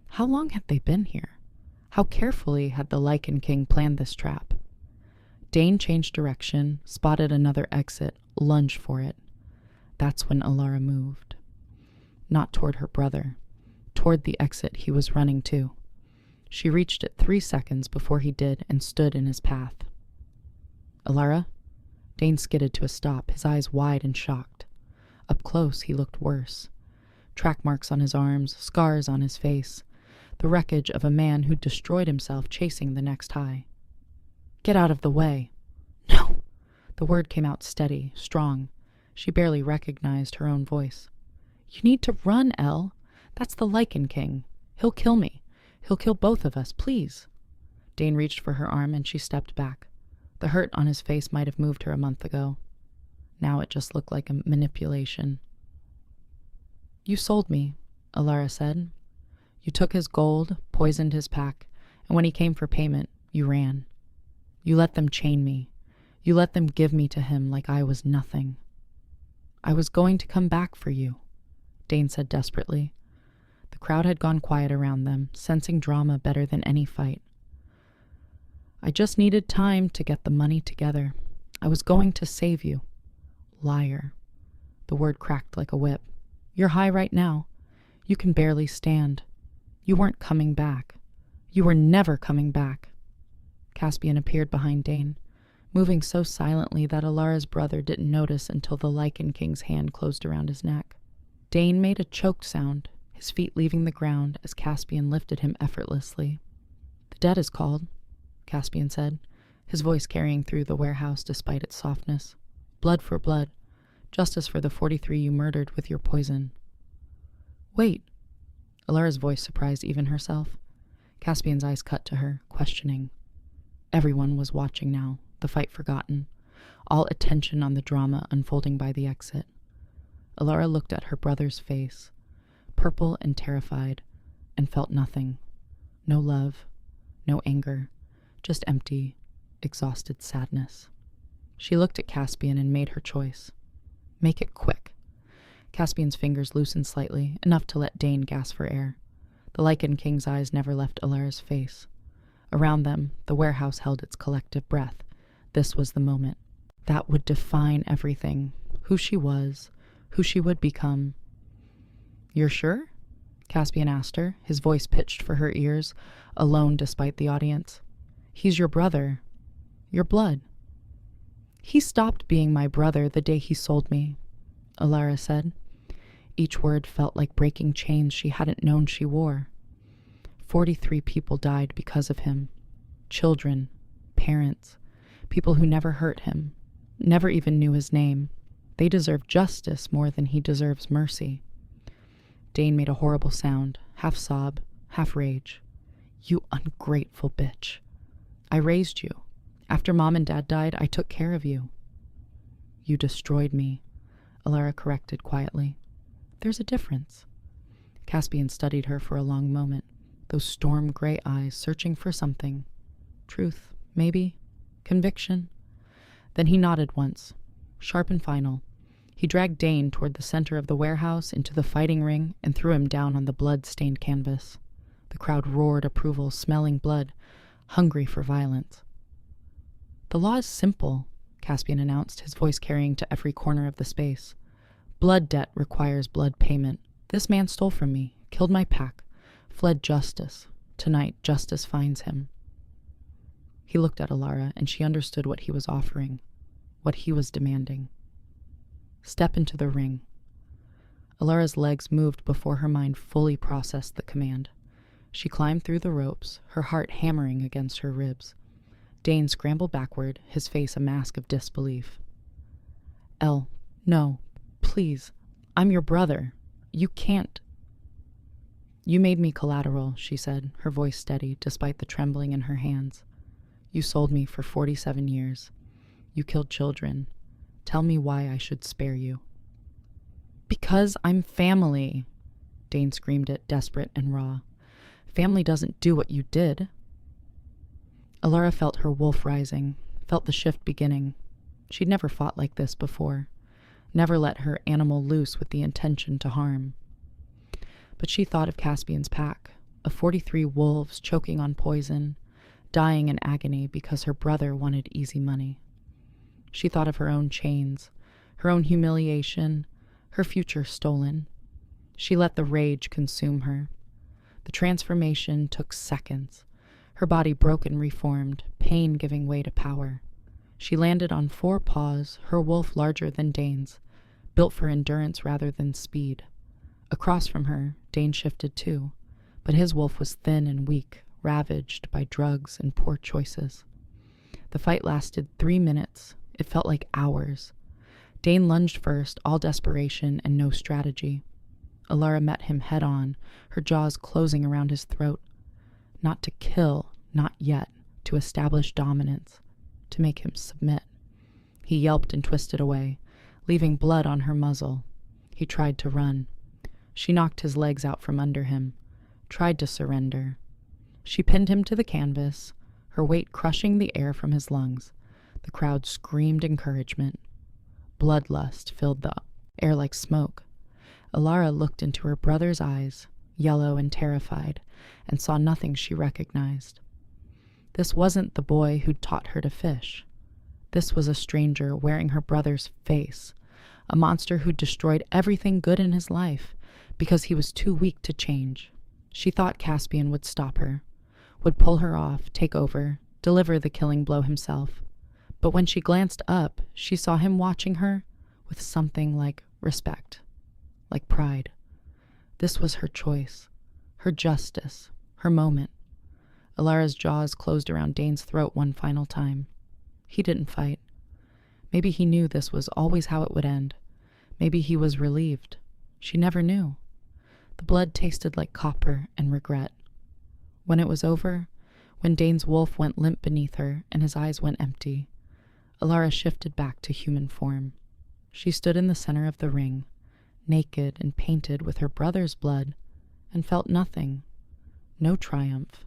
How long had they been here? How carefully had the Lycan King planned this trap? Dane changed direction, spotted another exit, lunged for it. That's when Elara moved. Not toward her brother, toward the exit he was running to. She reached it 3 seconds before he did and stood in his path. "Elara?" Dane skidded to a stop, his eyes wide and shocked. Up close, he looked worse. Track marks on his arms, scars on his face, the wreckage of a man who'd destroyed himself chasing the next high. "Get out of the way." "No!" The word came out steady, strong. She barely recognized her own voice. "You need to run, Elle. That's the Lycan King. He'll kill me. He'll kill both of us, please." Dane reached for her arm and she stepped back. The hurt on his face might have moved her a month ago. Now it just looked like a manipulation. "You sold me," Elara said. "You took his gold, poisoned his pack, and when he came for payment, you ran. You let them chain me. You let them give me to him like I was nothing." "I was going to come back for you," Dane said desperately. The crowd had gone quiet around them, sensing drama better than any fight. "I just needed time to get the money together. I was going to save you." "Liar." The word cracked like a whip. "You're high right now. You can barely stand. You weren't coming back. You were never coming back." Caspian appeared behind Dane, moving so silently that Elara's brother didn't notice until the Lycan King's hand closed around his neck. Dane made a choked sound, his feet leaving the ground as Caspian lifted him effortlessly. "The debt is called," Caspian said, his voice carrying through the warehouse despite its softness. "Blood for blood. Justice for the 43 you murdered with your poison." "Wait." Elara's voice surprised even herself. Caspian's eyes cut to her, questioning. Everyone was watching now, the fight forgotten, all attention on the drama unfolding by the exit. Elara looked at her brother's face, purple and terrified, and felt nothing. No love, no anger, just empty, exhausted sadness. She looked at Caspian and made her choice. "Make it quick." Caspian's fingers loosened slightly, enough to let Dane gasp for air. The Lycan King's eyes never left Elara's face. Around them, the warehouse held its collective breath. This was the moment. That would define everything. Who she was, who she would become. "You're sure?" Caspian asked her, his voice pitched for her ears, alone despite the audience. "He's your brother. Your blood." "He stopped being my brother the day he sold me," Elara said. Each word felt like breaking chains she hadn't known she wore. 43 people died because of him. Children, parents, people who never hurt him, never even knew his name. They deserve justice more than he deserves mercy. Dane made a horrible sound, half sob, half rage. "You ungrateful bitch. I raised you. After Mom and Dad died, I took care of you." "You destroyed me," Elara corrected quietly. "There's a difference." Caspian studied her for a long moment, those storm-gray eyes searching for something. Truth, maybe. Conviction. Then he nodded once, sharp and final. He dragged Dane toward the center of the warehouse into the fighting ring and threw him down on the blood-stained canvas. The crowd roared approval, smelling blood, hungry for violence. "The law is simple," Caspian announced, his voice carrying to every corner of the space. "Blood debt requires blood payment. This man stole from me, killed my pack, fled justice. Tonight, justice finds him." He looked at Elara, and she understood what he was offering, what he was demanding. "Step into the ring." Elara's legs moved before her mind fully processed the command. She climbed through the ropes, her heart hammering against her ribs. Dane scrambled backward, his face a mask of disbelief. "Elle, no, please. I'm your brother. You can't." "You made me collateral," she said, her voice steady despite the trembling in her hands. "You sold me for 47 years. You killed children. Tell me why I should spare you." "Because I'm family," Dane screamed it, desperate and raw. "Family doesn't do what you did." Elara felt her wolf rising, felt the shift beginning. She'd never fought like this before, never let her animal loose with the intention to harm. But she thought of Caspian's pack, of 43 wolves choking on poison, dying in agony because her brother wanted easy money. She thought of her own chains, her own humiliation, her future stolen. She let the rage consume her. The transformation took seconds. Her body broke and reformed, pain giving way to power. She landed on 4 paws, her wolf larger than Dane's, built for endurance rather than speed. Across from her, Dane shifted too, but his wolf was thin and weak, ravaged by drugs and poor choices. The fight lasted 3 minutes. It felt like hours. Dane lunged first, all desperation and no strategy. Elara met him head on, her jaws closing around his throat. Not to kill, not yet, to establish dominance, to make him submit. He yelped and twisted away, leaving blood on her muzzle. He tried to run. She knocked his legs out from under him, tried to surrender. She pinned him to the canvas, her weight crushing the air from his lungs. The crowd screamed encouragement. Bloodlust filled the air like smoke. Elara looked into her brother's eyes, yellow and terrified, and saw nothing she recognized. This wasn't the boy who'd taught her to fish. This was a stranger wearing her brother's face, a monster who'd destroyed everything good in his life because he was too weak to change. She thought Caspian would stop her, would pull her off, take over, deliver the killing blow himself. But when she glanced up, she saw him watching her with something like respect, like pride. This was her choice, her justice, her moment. Elara's jaws closed around Dane's throat one final time. He didn't fight. Maybe he knew this was always how it would end. Maybe he was relieved. She never knew. The blood tasted like copper and regret. When it was over, when Dane's wolf went limp beneath her and his eyes went empty, Elara shifted back to human form. She stood in the center of the ring, naked and painted with her brother's blood, and felt nothing. No triumph,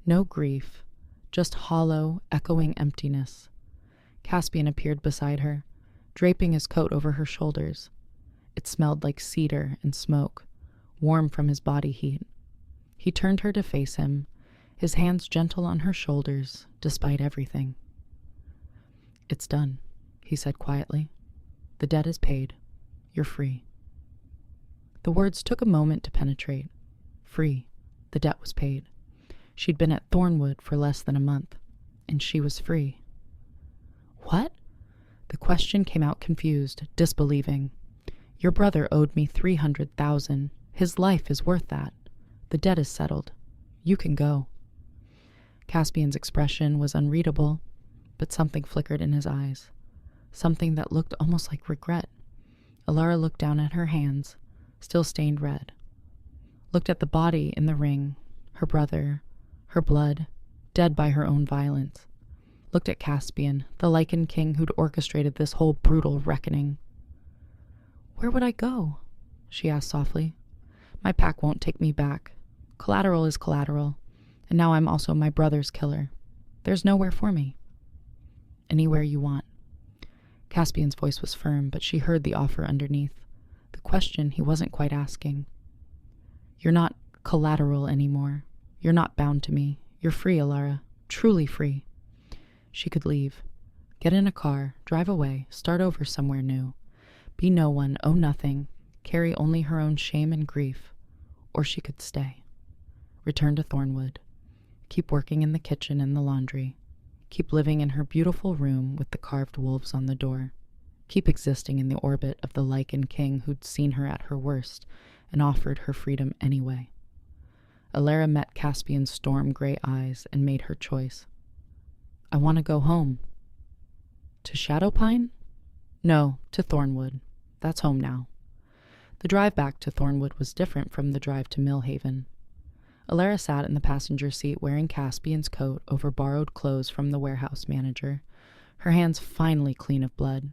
no grief, just hollow, echoing emptiness. Caspian appeared beside her, draping his coat over her shoulders. It smelled like cedar and smoke, warm from his body heat. He turned her to face him, his hands gentle on her shoulders, despite everything. "It's done," he said quietly. "The debt is paid. You're free." The words took a moment to penetrate. Free. The debt was paid. She'd been at Thornwood for less than a month, and she was free. "What?" The question came out confused, disbelieving. "Your brother owed me 300,000. His life is worth that. The debt is settled. You can go." Caspian's expression was unreadable, but something flickered in his eyes, something that looked almost like regret. Elara looked down at her hands, still stained red, looked at the body in the ring, her brother, her blood, dead by her own violence, looked at Caspian, the Lycan King who'd orchestrated this whole brutal reckoning. "Where would I go?" she asked softly. "My pack won't take me back. Collateral is collateral, and now I'm also my brother's killer. There's nowhere for me." "Anywhere you want." Caspian's voice was firm, but she heard the offer underneath, the question he wasn't quite asking. "You're not collateral anymore. You're not bound to me. You're free, Elara. Truly free." She could leave. Get in a car, drive away, start over somewhere new. Be no one, owe nothing, carry only her own shame and grief. Or she could stay. Return to Thornwood. Keep working in the kitchen and the laundry. Keep living in her beautiful room with the carved wolves on the door. Keep existing in the orbit of the Lycan King who'd seen her at her worst and offered her freedom anyway. Elara met Caspian's storm-gray eyes and made her choice. "I want to go home." "To Shadowpine?" "No, to Thornwood. That's home now." The drive back to Thornwood was different from the drive to Millhaven. Elara sat in the passenger seat wearing Caspian's coat over borrowed clothes from the warehouse manager, her hands finally clean of blood,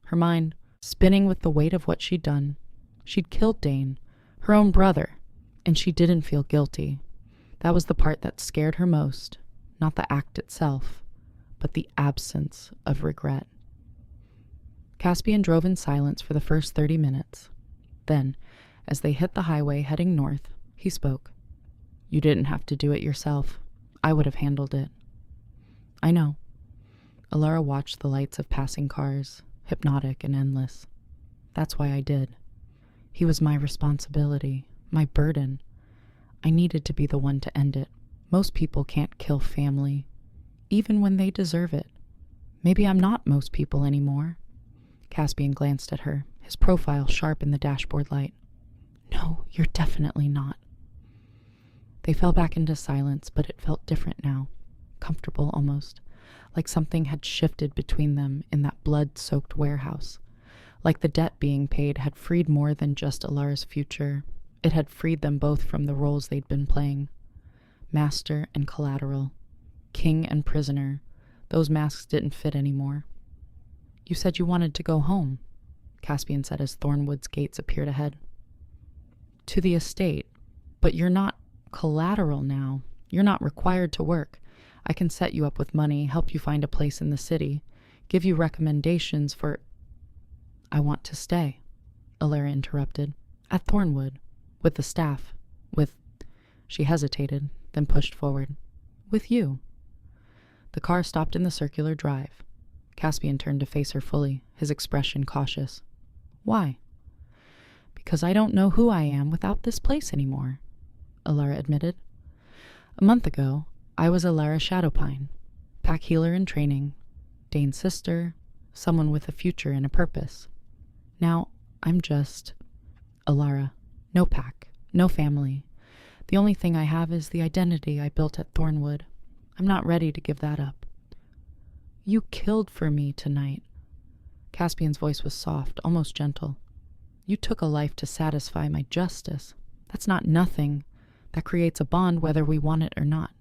her mind spinning with the weight of what she'd done. She'd killed Dane, her own brother, and she didn't feel guilty. That was the part that scared her most, not the act itself, but the absence of regret. Caspian drove in silence for the first 30 minutes. Then, as they hit the highway heading north, he spoke. "You didn't have to do it yourself. I would have handled it." "I know." Elara watched the lights of passing cars, hypnotic and endless. "That's why I did. He was my responsibility, my burden. I needed to be the one to end it. Most people can't kill family, even when they deserve it. Maybe I'm not most people anymore." Caspian glanced at her, his profile sharp in the dashboard light. "No, you're definitely not." They fell back into silence, but it felt different now, comfortable almost, like something had shifted between them in that blood-soaked warehouse, Like the debt being paid had freed more than just Elara's future. It had freed them both from the roles they'd been playing. Master and collateral. King and prisoner. Those masks didn't fit anymore. You said you wanted to go home, Caspian said as Thornwood's gates appeared ahead. To the estate. But you're not collateral now. You're not required to work. I can set you up with money, help you find a place in the city, give you recommendations for... I want to stay, Elara interrupted. At Thornwood. With the staff. With... She hesitated, then pushed forward. With you. The car stopped in the circular drive. Caspian turned to face her fully, his expression cautious. Why? Because I don't know who I am without this place anymore, Elara admitted. A month ago, I was Elara Shadowpine, pack healer in training, Dane's sister, someone with a future and a purpose. Now, I'm just Elara. No pack, no family. The only thing I have is the identity I built at Thornwood. I'm not ready to give that up. You killed for me tonight. Caspian's voice was soft, almost gentle. You took a life to satisfy my justice. That's not nothing. That creates a bond whether we want it or not.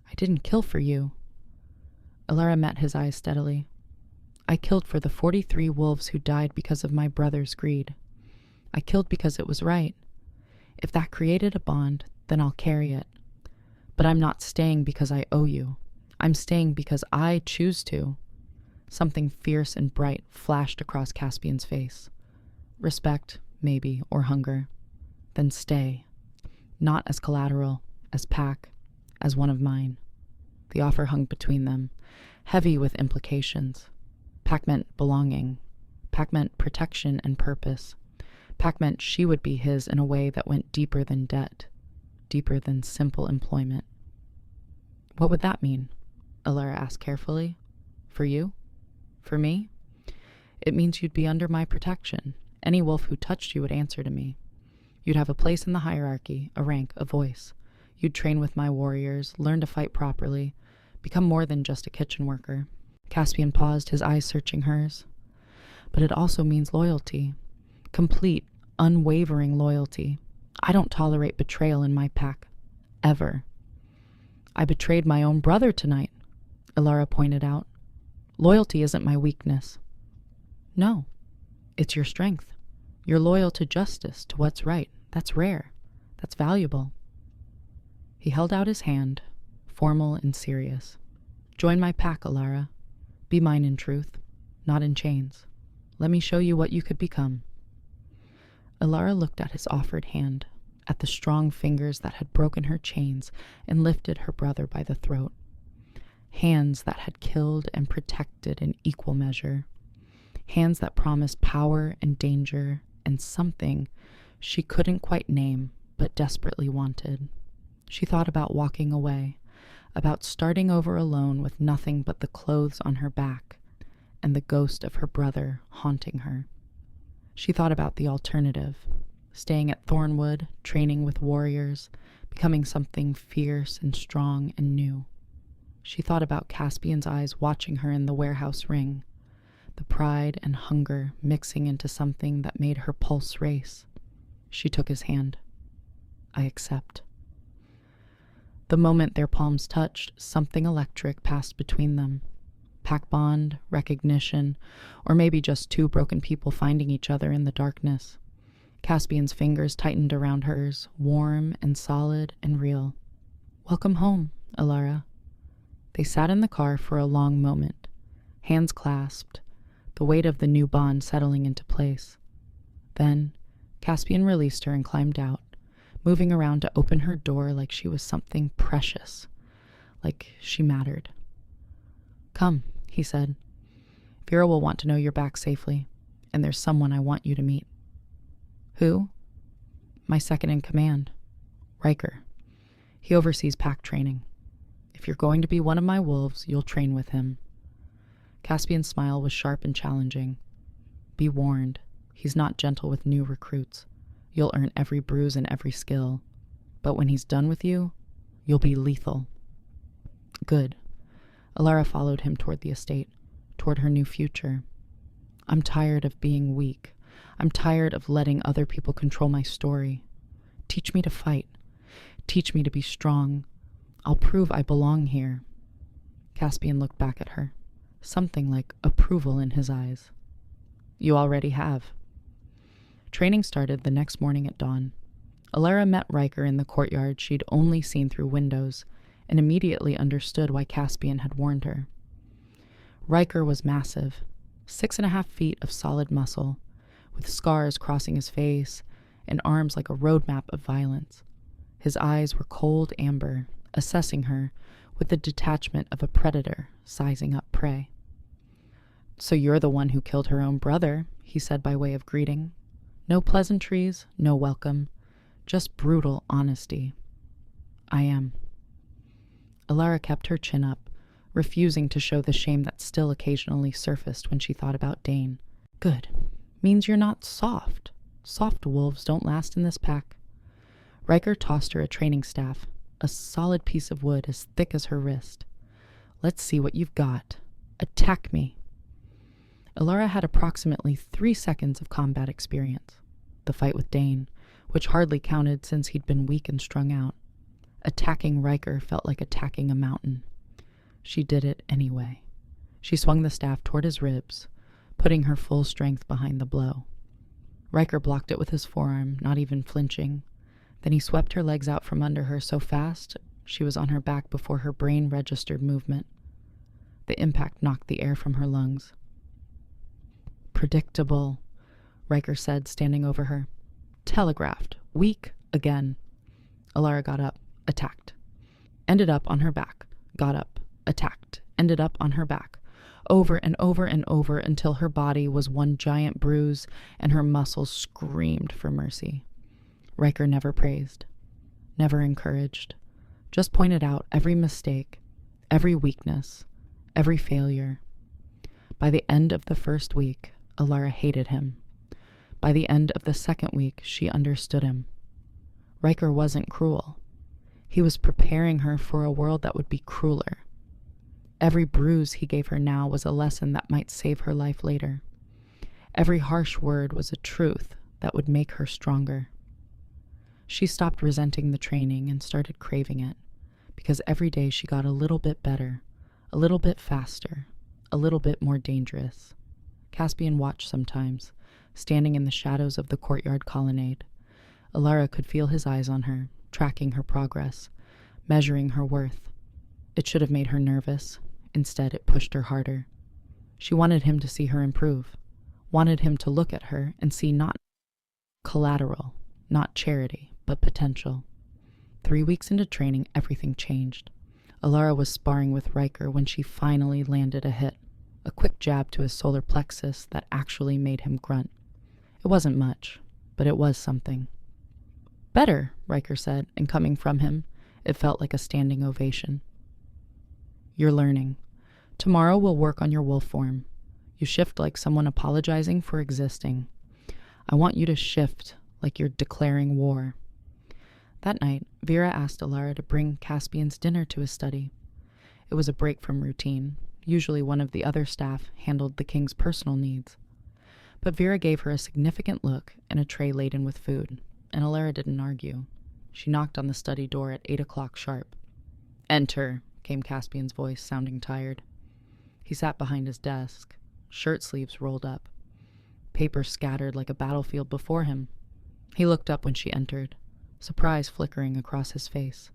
I didn't kill for you. Elara met his eyes steadily. I killed for the 43 wolves who died because of my brother's greed. I killed because it was right. If that created a bond, then I'll carry it. But I'm not staying because I owe you. I'm staying because I choose to. Something fierce and bright flashed across Caspian's face. Respect, maybe, or hunger. Then stay. Not as collateral, as pack, as one of mine. The offer hung between them, heavy with implications. Pack meant belonging. Pack meant protection and purpose. Pack meant she would be his in a way that went deeper than debt, deeper than simple employment. What would that mean? Elara asked carefully. For you? For me? It means you'd be under my protection. Any wolf who touched you would answer to me. You'd have a place in the hierarchy, a rank, a voice. You'd train with my warriors, learn to fight properly, become more than just a kitchen worker. Caspian paused, his eyes searching hers. But it also means loyalty. Complete, unwavering loyalty. I don't tolerate betrayal in my pack. Ever. I betrayed my own brother tonight, Elara pointed out. Loyalty isn't my weakness. No, it's your strength. You're loyal to justice, to what's right. That's rare. That's valuable. He held out his hand, formal and serious. Join my pack, Elara. Be mine in truth, not in chains. Let me show you what you could become. Elara looked at his offered hand, at the strong fingers that had broken her chains and lifted her brother by the throat. Hands that had killed and protected in equal measure. Hands that promised power and danger and something she couldn't quite name but desperately wanted. She thought about walking away, about starting over alone with nothing but the clothes on her back and the ghost of her brother haunting her. She thought about the alternative, staying at Thornwood, training with warriors, becoming something fierce and strong and new. She thought about Caspian's eyes watching her in the warehouse ring, the pride and hunger mixing into something that made her pulse race. She took his hand. I accept. The moment their palms touched, something electric passed between them. Pack bond, recognition, or maybe just two broken people finding each other in the darkness. Caspian's fingers tightened around hers, warm and solid and real. Welcome home, Elara. They sat in the car for a long moment, hands clasped, the weight of the new bond settling into place. Then, Caspian released her and climbed out, moving around to open her door like she was something precious, like she mattered. Come, he said. Vera will want to know you're back safely, and there's someone I want you to meet. Who? My second in command, Riker. He oversees pack training. If you're going to be one of my wolves, you'll train with him. Caspian's smile was sharp and challenging. Be warned, he's not gentle with new recruits. You'll earn every bruise and every skill. But when he's done with you, you'll be lethal. Good. Elara followed him toward the estate, toward her new future. I'm tired of being weak. I'm tired of letting other people control my story. Teach me to fight. Teach me to be strong. I'll prove I belong here." Caspian looked back at her, something like approval in his eyes. "You already have." Training started the next morning at dawn. Elara met Riker in the courtyard she'd only seen through windows and immediately understood why Caspian had warned her. Riker was massive, 6.5 feet of solid muscle, with scars crossing his face and arms like a roadmap of violence. His eyes were cold amber, assessing her with the detachment of a predator sizing up prey. "So you're the one who killed her own brother," he said by way of greeting. No pleasantries, no welcome, just brutal honesty. "I am." Elara kept her chin up, refusing to show the shame that still occasionally surfaced when she thought about Dane. "Good. Means you're not soft. Soft wolves don't last in this pack." Riker tossed her a training staff, a solid piece of wood as thick as her wrist. "Let's see what you've got. Attack me." Elara had approximately 3 seconds of combat experience. The fight with Dane, which hardly counted since he'd been weak and strung out. Attacking Riker felt like attacking a mountain. She did it anyway. She swung the staff toward his ribs, putting her full strength behind the blow. Riker blocked it with his forearm, not even flinching. Then he swept her legs out from under her so fast she was on her back before her brain registered movement. The impact knocked the air from her lungs. "Predictable," Riker said, standing over her. "Telegraphed. Weak again." Elara got up, attacked. Ended up on her back. Got up, attacked. Ended up on her back. Over and over and over until her body was one giant bruise and her muscles screamed for mercy. Riker never praised, never encouraged, just pointed out every mistake, every weakness, every failure. By the end of the first week, Elara hated him. By the end of the second week, she understood him. Riker wasn't cruel. He was preparing her for a world that would be crueler. Every bruise he gave her now was a lesson that might save her life later. Every harsh word was a truth that would make her stronger. She stopped resenting the training and started craving it, because every day she got a little bit better, a little bit faster, a little bit more dangerous. Caspian watched sometimes, standing in the shadows of the courtyard colonnade. Elara could feel his eyes on her, tracking her progress, measuring her worth. It should have made her nervous. Instead, it pushed her harder. She wanted him to see her improve, wanted him to look at her and see not collateral, not charity, but potential. 3 weeks into training, everything changed. Elara was sparring with Riker when she finally landed a hit, a quick jab to his solar plexus that actually made him grunt. It wasn't much, but it was something. "Better," Riker said, and coming from him, it felt like a standing ovation. "You're learning. Tomorrow we'll work on your wolf form. You shift like someone apologizing for existing. I want you to shift like you're declaring war." That night, Vera asked Elara to bring Caspian's dinner to his study. It was a break from routine. Usually one of the other staff handled the king's personal needs. But Vera gave her a significant look and a tray laden with food, and Elara didn't argue. She knocked on the study door at 8 o'clock sharp. "Enter," came Caspian's voice, sounding tired. He sat behind his desk, shirt sleeves rolled up, papers scattered like a battlefield before him. He looked up when she entered, surprise flickering across his face.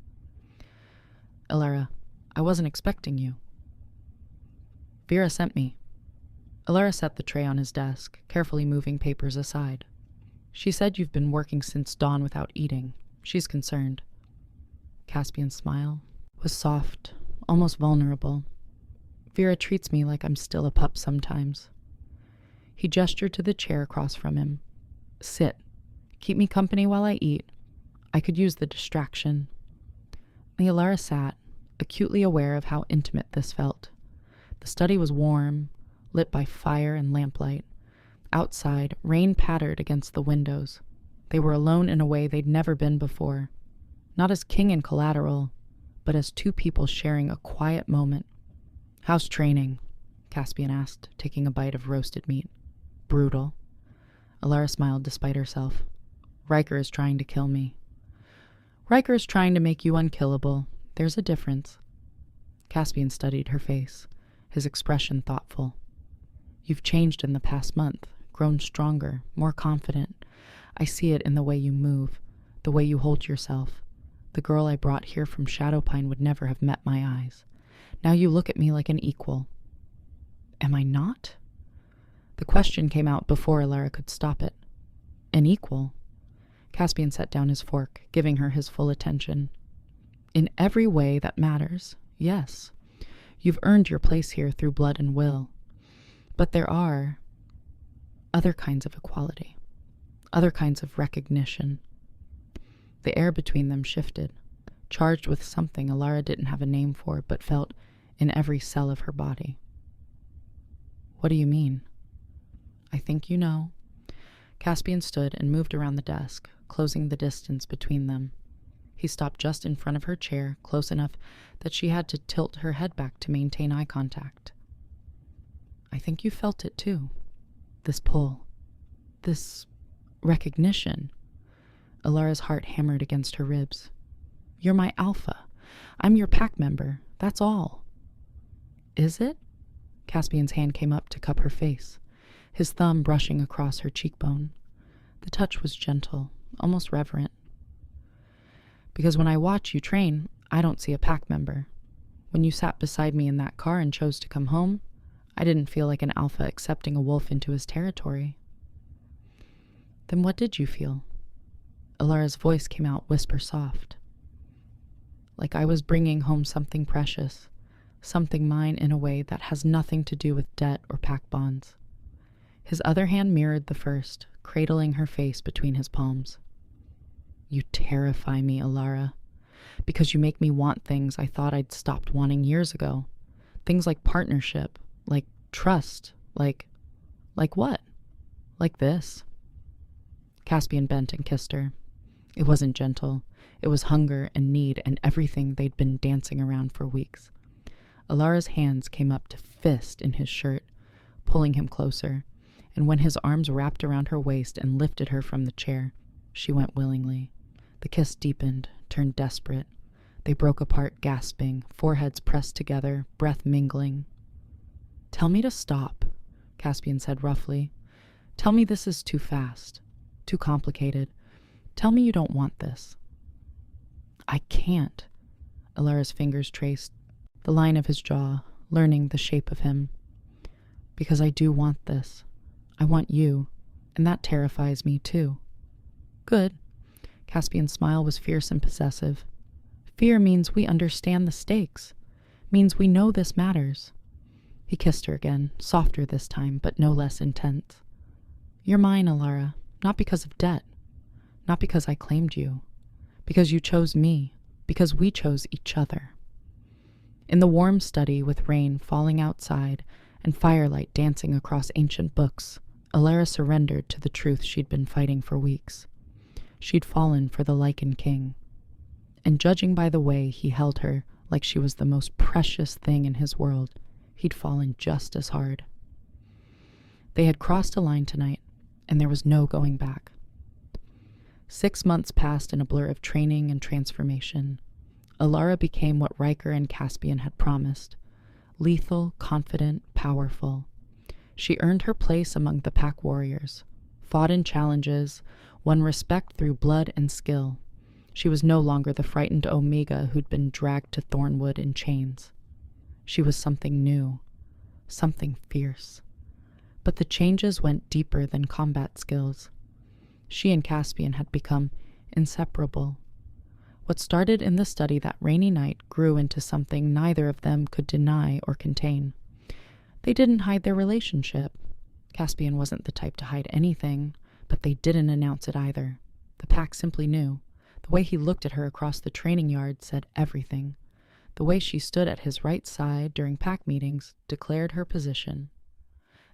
"Elara, I wasn't expecting you." "Vera sent me." Elara set the tray on his desk, carefully moving papers aside. "She said you've been working since dawn without eating. She's concerned." Caspian's smile was soft, almost vulnerable. "Vera treats me like I'm still a pup sometimes." He gestured to the chair across from him. "Sit. Keep me company while I eat. I could use the distraction." Elara sat, acutely aware of how intimate this felt. The study was warm, lit by fire and lamplight. Outside, rain pattered against the windows. They were alone in a way they'd never been before. Not as king and collateral, but as two people sharing a quiet moment. "How's training?" Caspian asked, taking a bite of roasted meat. brutal. Elara smiled despite herself. Riker is trying to kill me. Riker is trying to make you unkillable. There's a difference. Caspian studied her face, his expression thoughtful. You've changed in the past month, grown stronger, more confident. I see it in the way you move, the way you hold yourself. The girl I brought here from Shadowpine would never have met my eyes. Now you look at me like an equal. Am I not? The question came out before Elara could stop it. An equal? Caspian set down his fork, giving her his full attention. In every way that matters, yes. You've earned your place here through blood and will. But there are other kinds of equality, other kinds of recognition. The air between them shifted, charged with something Elara didn't have a name for, but felt in every cell of her body. What do you mean? I think you know. Caspian stood and moved around the desk, closing the distance between them. He stopped just in front of her chair, close enough that she had to tilt her head back to maintain eye contact. I think you felt it too. This pull. This recognition. Elara's heart hammered against her ribs. You're my alpha. I'm your pack member. That's all. Is it? Caspian's hand came up to cup her face, his thumb brushing across her cheekbone. The touch was gentle, almost reverent. Because when I watch you train, I don't see a pack member. When you sat beside me in that car and chose to come home, I didn't feel like an alpha accepting a wolf into his territory. Then what did you feel? Elara's voice came out whisper soft. Like I was bringing home something precious, something mine in a way that has nothing to do with debt or pack bonds. His other hand mirrored the first, cradling her face between his palms. You terrify me, Elara, because you make me want things I thought I'd stopped wanting years ago. Things like partnership, like trust, like what? Like this. Caspian bent and kissed her. It wasn't gentle. It was hunger and need and everything they'd been dancing around for weeks. Elara's hands came up to fist in his shirt, pulling him closer, and when his arms wrapped around her waist and lifted her from the chair, she went willingly. The kiss deepened, turned desperate. They broke apart, gasping, foreheads pressed together, breath mingling. Tell me to stop, Caspian said roughly. Tell me this is too fast, too complicated. Tell me you don't want this. I can't. Elara's fingers traced the line of his jaw, learning the shape of him. Because I do want this. I want you, and that terrifies me too. Good. Caspian's smile was fierce and possessive. Fear means we understand the stakes, means we know this matters. He kissed her again, softer this time, but no less intense. You're mine, Elara, not because of debt, not because I claimed you, because you chose me, because we chose each other. In the warm study with rain falling outside and firelight dancing across ancient books, Elara surrendered to the truth she'd been fighting for weeks. She'd fallen for the Lycan King. And judging by the way he held her like she was the most precious thing in his world, he'd fallen just as hard. They had crossed a line tonight, and there was no going back. 6 months passed in a blur of training and transformation. Elara became what Riker and Caspian had promised. Lethal, confident, powerful. She earned her place among the pack warriors, fought in challenges, won respect through blood and skill. She was no longer the frightened Omega who'd been dragged to Thornwood in chains. She was something new, something fierce. But the changes went deeper than combat skills. She and Caspian had become inseparable. What started in the study that rainy night grew into something neither of them could deny or contain. They didn't hide their relationship. Caspian wasn't the type to hide anything, but they didn't announce it either. The pack simply knew. The way he looked at her across the training yard said everything. The way she stood at his right side during pack meetings declared her position.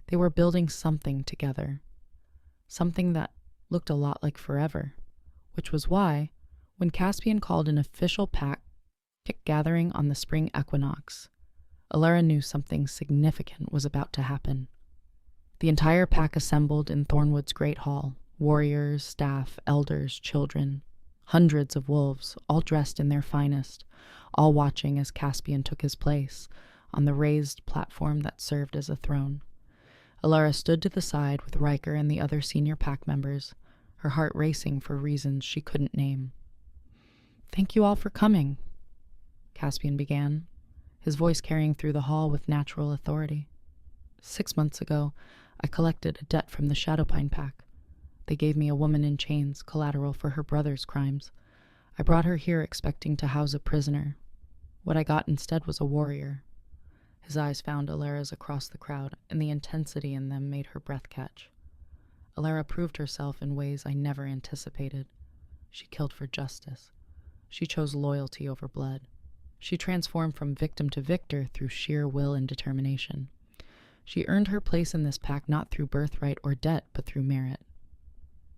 They were building something together. Something that looked a lot like forever, which was why, when Caspian called an official pack gathering on the spring equinox, Elara knew something significant was about to happen. The entire pack assembled in Thornwood's great hall, warriors, staff, elders, children, hundreds of wolves, all dressed in their finest, all watching as Caspian took his place on the raised platform that served as a throne. Elara stood to the side with Riker and the other senior pack members, her heart racing for reasons she couldn't name. "Thank you all for coming," Caspian began, his voice carrying through the hall with natural authority. 6 months ago, I collected a debt from the Shadowpine Pack. They gave me a woman in chains, collateral for her brother's crimes. I brought her here expecting to house a prisoner. What I got instead was a warrior. His eyes found Elara's across the crowd, and the intensity in them made her breath catch. Elara proved herself in ways I never anticipated. She killed for justice. She chose loyalty over blood. She transformed from victim to victor through sheer will and determination. She earned her place in this pack not through birthright or debt, but through merit.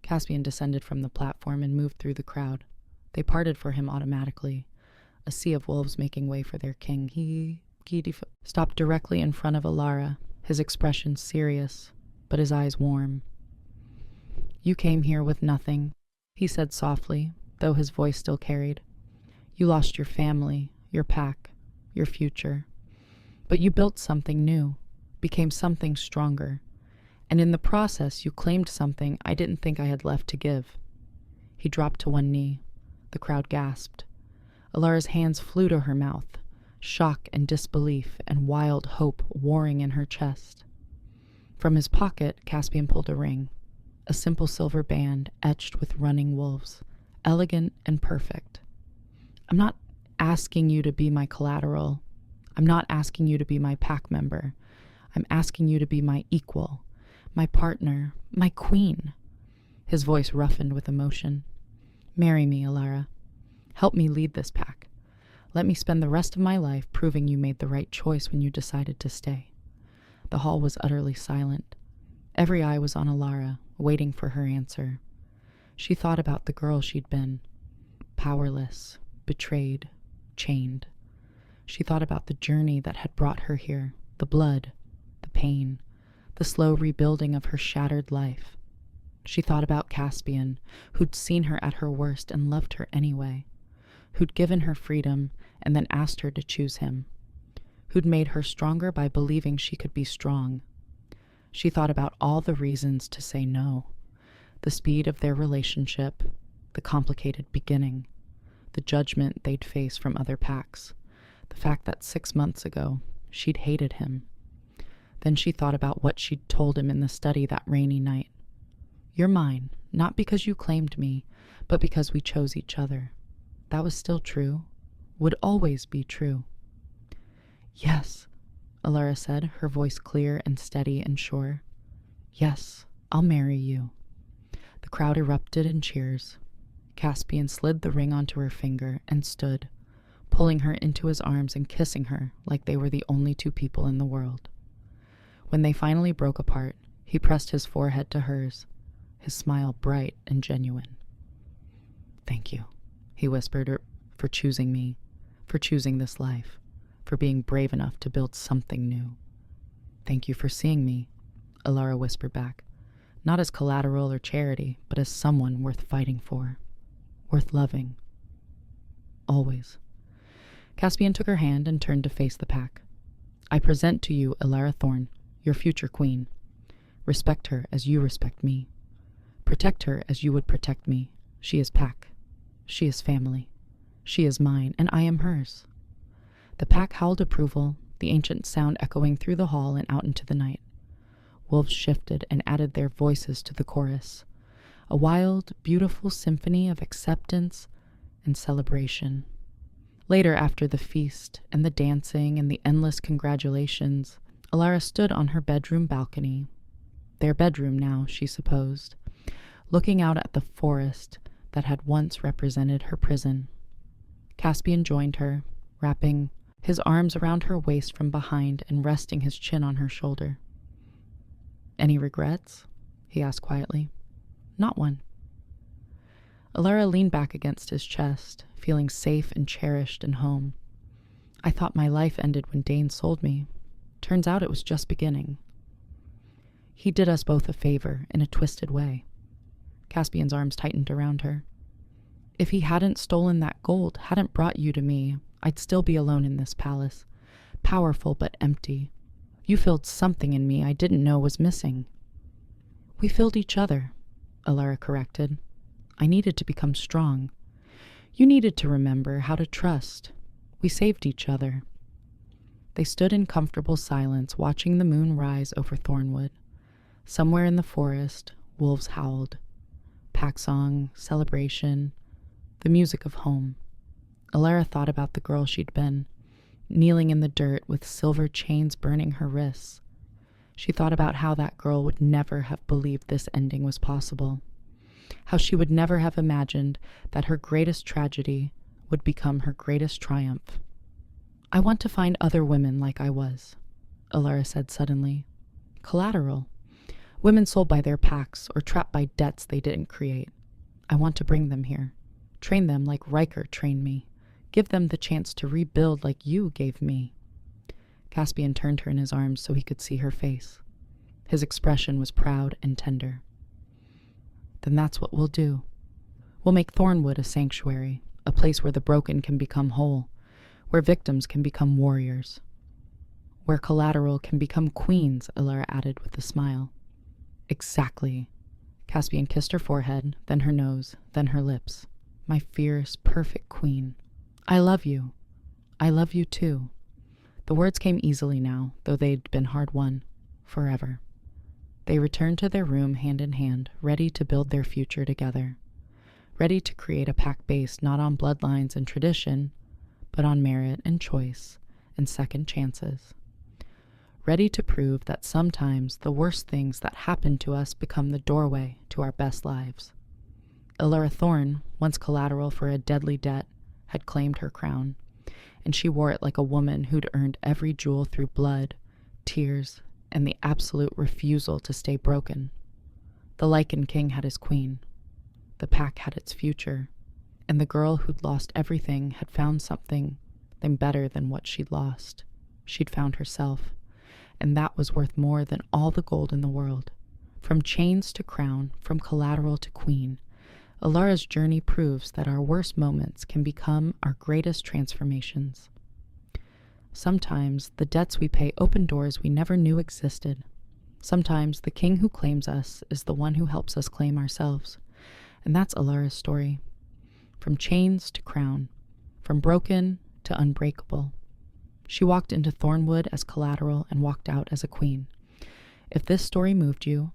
Caspian descended from the platform and moved through the crowd. They parted for him automatically, a sea of wolves making way for their king. He stopped directly in front of Elara, his expression serious, but his eyes warm. "You came here with nothing," he said softly, though his voice still carried. "You lost your family, your pack, your future. But you built something new, became something stronger, and in the process you claimed something I didn't think I had left to give." He dropped to one knee. The crowd gasped. Elara's hands flew to her mouth, shock and disbelief and wild hope warring in her chest. From his pocket, Caspian pulled a ring, a simple silver band etched with running wolves, elegant and perfect. "I'm not asking you to be my collateral. I'm not asking you to be my pack member. I'm asking you to be my equal, my partner, my queen." His voice roughened with emotion. "Marry me, Elara. Help me lead this pack. Let me spend the rest of my life proving you made the right choice when you decided to stay." The hall was utterly silent. Every eye was on Elara, waiting for her answer. She thought about the girl she'd been, powerless, betrayed, chained. She thought about the journey that had brought her here, the blood, the pain, the slow rebuilding of her shattered life. She thought about Caspian, who'd seen her at her worst and loved her anyway, who'd given her freedom and then asked her to choose him, who'd made her stronger by believing she could be strong. She thought about all the reasons to say no, the speed of their relationship, the complicated beginning, the judgment they'd face from other packs, the fact that 6 months ago she'd hated him. Then she thought about what she'd told him in the study that rainy night. "You're mine, not because you claimed me, but because we chose each other." That was still true, would always be true. "Yes," Elara said, her voice clear and steady and sure. "Yes, I'll marry you." The crowd erupted in cheers. Caspian slid the ring onto her finger and stood, pulling her into his arms and kissing her like they were the only two people in the world. When they finally broke apart, he pressed his forehead to hers, his smile bright and genuine. "Thank you," he whispered, "for choosing me, for choosing this life, for being brave enough to build something new." "Thank you for seeing me," Elara whispered back, "not as collateral or charity, but as someone worth fighting for, worth loving. Always." Caspian took her hand and turned to face the pack. "I present to you Elara Thorne, your future queen. Respect her as you respect me. Protect her as you would protect me. She is pack. She is family. She is mine, and I am hers." The pack howled approval, the ancient sound echoing through the hall and out into the night. Wolves shifted and added their voices to the chorus, a wild, beautiful symphony of acceptance and celebration. Later, after the feast and the dancing and the endless congratulations, Elara stood on her bedroom balcony, their bedroom now, she supposed, looking out at the forest that had once represented her prison. Caspian joined her, wrapping his arms around her waist from behind and resting his chin on her shoulder. "Any regrets?" he asked quietly. "Not one." Elara leaned back against his chest, feeling safe and cherished and home. "I thought my life ended when Dane sold me. Turns out it was just beginning." He did us both a favor in a twisted way. Caspian's arms tightened around her. If he hadn't stolen that gold, hadn't brought you to me, I'd still be alone in this palace, powerful but empty. You filled something in me I didn't know was missing. We filled each other, Elara corrected. I needed to become strong. You needed to remember how to trust. We saved each other. They stood in comfortable silence, watching the moon rise over Thornwood. Somewhere in the forest, wolves howled. Pack song, celebration, the music of home. Elara thought about the girl she'd been, kneeling in the dirt with silver chains burning her wrists. She thought about how that girl would never have believed this ending was possible. How she would never have imagined that her greatest tragedy would become her greatest triumph. I want to find other women like I was, Elara said suddenly. Collateral. Women sold by their packs or trapped by debts they didn't create. I want to bring them here. Train them like Riker trained me. Give them the chance to rebuild like you gave me. Caspian turned her in his arms so he could see her face. His expression was proud and tender. Then that's what we'll do. We'll make Thornwood a sanctuary, a place where the broken can become whole, where victims can become warriors, where collateral can become queens, Elara added with a smile. Exactly. Caspian kissed her forehead, then her nose, then her lips. My fierce, perfect queen. I love you. I love you too. The words came easily now, though they'd been hard-won. Forever. They returned to their room hand in hand, ready to build their future together. Ready to create a pack based not on bloodlines and tradition, but on merit and choice and second chances. Ready to prove that sometimes the worst things that happen to us become the doorway to our best lives. Elara Thorne, once collateral for a deadly debt, had claimed her crown, and she wore it like a woman who'd earned every jewel through blood, tears, and the absolute refusal to stay broken. The Lycan King had his queen. The pack had its future, and the girl who'd lost everything had found something then better than what she'd lost. She'd found herself, and that was worth more than all the gold in the world. From chains to crown, from collateral to queen, Elara's journey proves that our worst moments can become our greatest transformations. Sometimes the debts we pay open doors we never knew existed. Sometimes the king who claims us is the one who helps us claim ourselves. And that's Elara's story. From chains to crown, from broken to unbreakable. She walked into Thornwood as collateral and walked out as a queen. If this story moved you,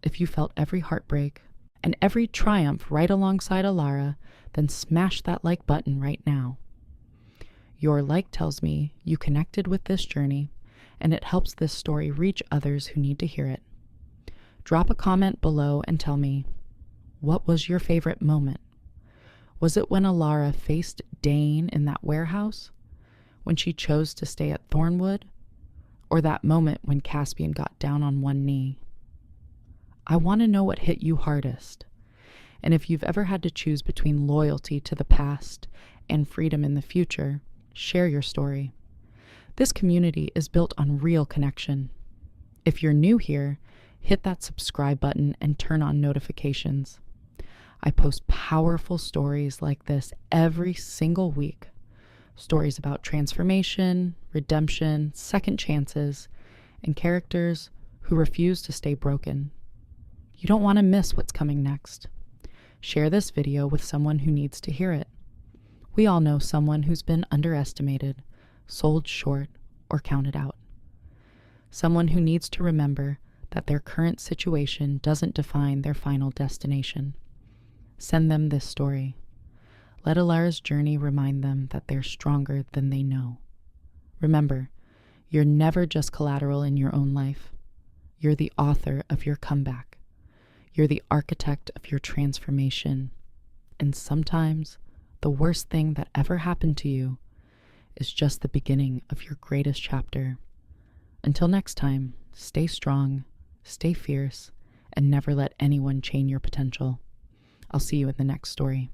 if you felt every heartbreak and every triumph right alongside Elara, then smash that like button right now. Your like tells me you connected with this journey, and it helps this story reach others who need to hear it. Drop a comment below and tell me, what was your favorite moment? Was it when Elara faced Dane in that warehouse? When she chose to stay at Thornwood? Or that moment when Caspian got down on one knee? I want to know what hit you hardest. And if you've ever had to choose between loyalty to the past and freedom in the future, share your story. This community is built on real connection. If you're new here, hit that subscribe button and turn on notifications. I post powerful stories like this every single week. Stories about transformation, redemption, second chances, and characters who refuse to stay broken. You don't want to miss what's coming next. Share this video with someone who needs to hear it. We all know someone who's been underestimated, sold short, or counted out. Someone who needs to remember that their current situation doesn't define their final destination. Send them this story. Let Elara's journey remind them that they're stronger than they know. Remember, you're never just collateral in your own life. You're the author of your comeback. You're the architect of your transformation. And sometimes, the worst thing that ever happened to you is just the beginning of your greatest chapter. Until next time, stay strong, stay fierce, and never let anyone chain your potential. I'll see you in the next story.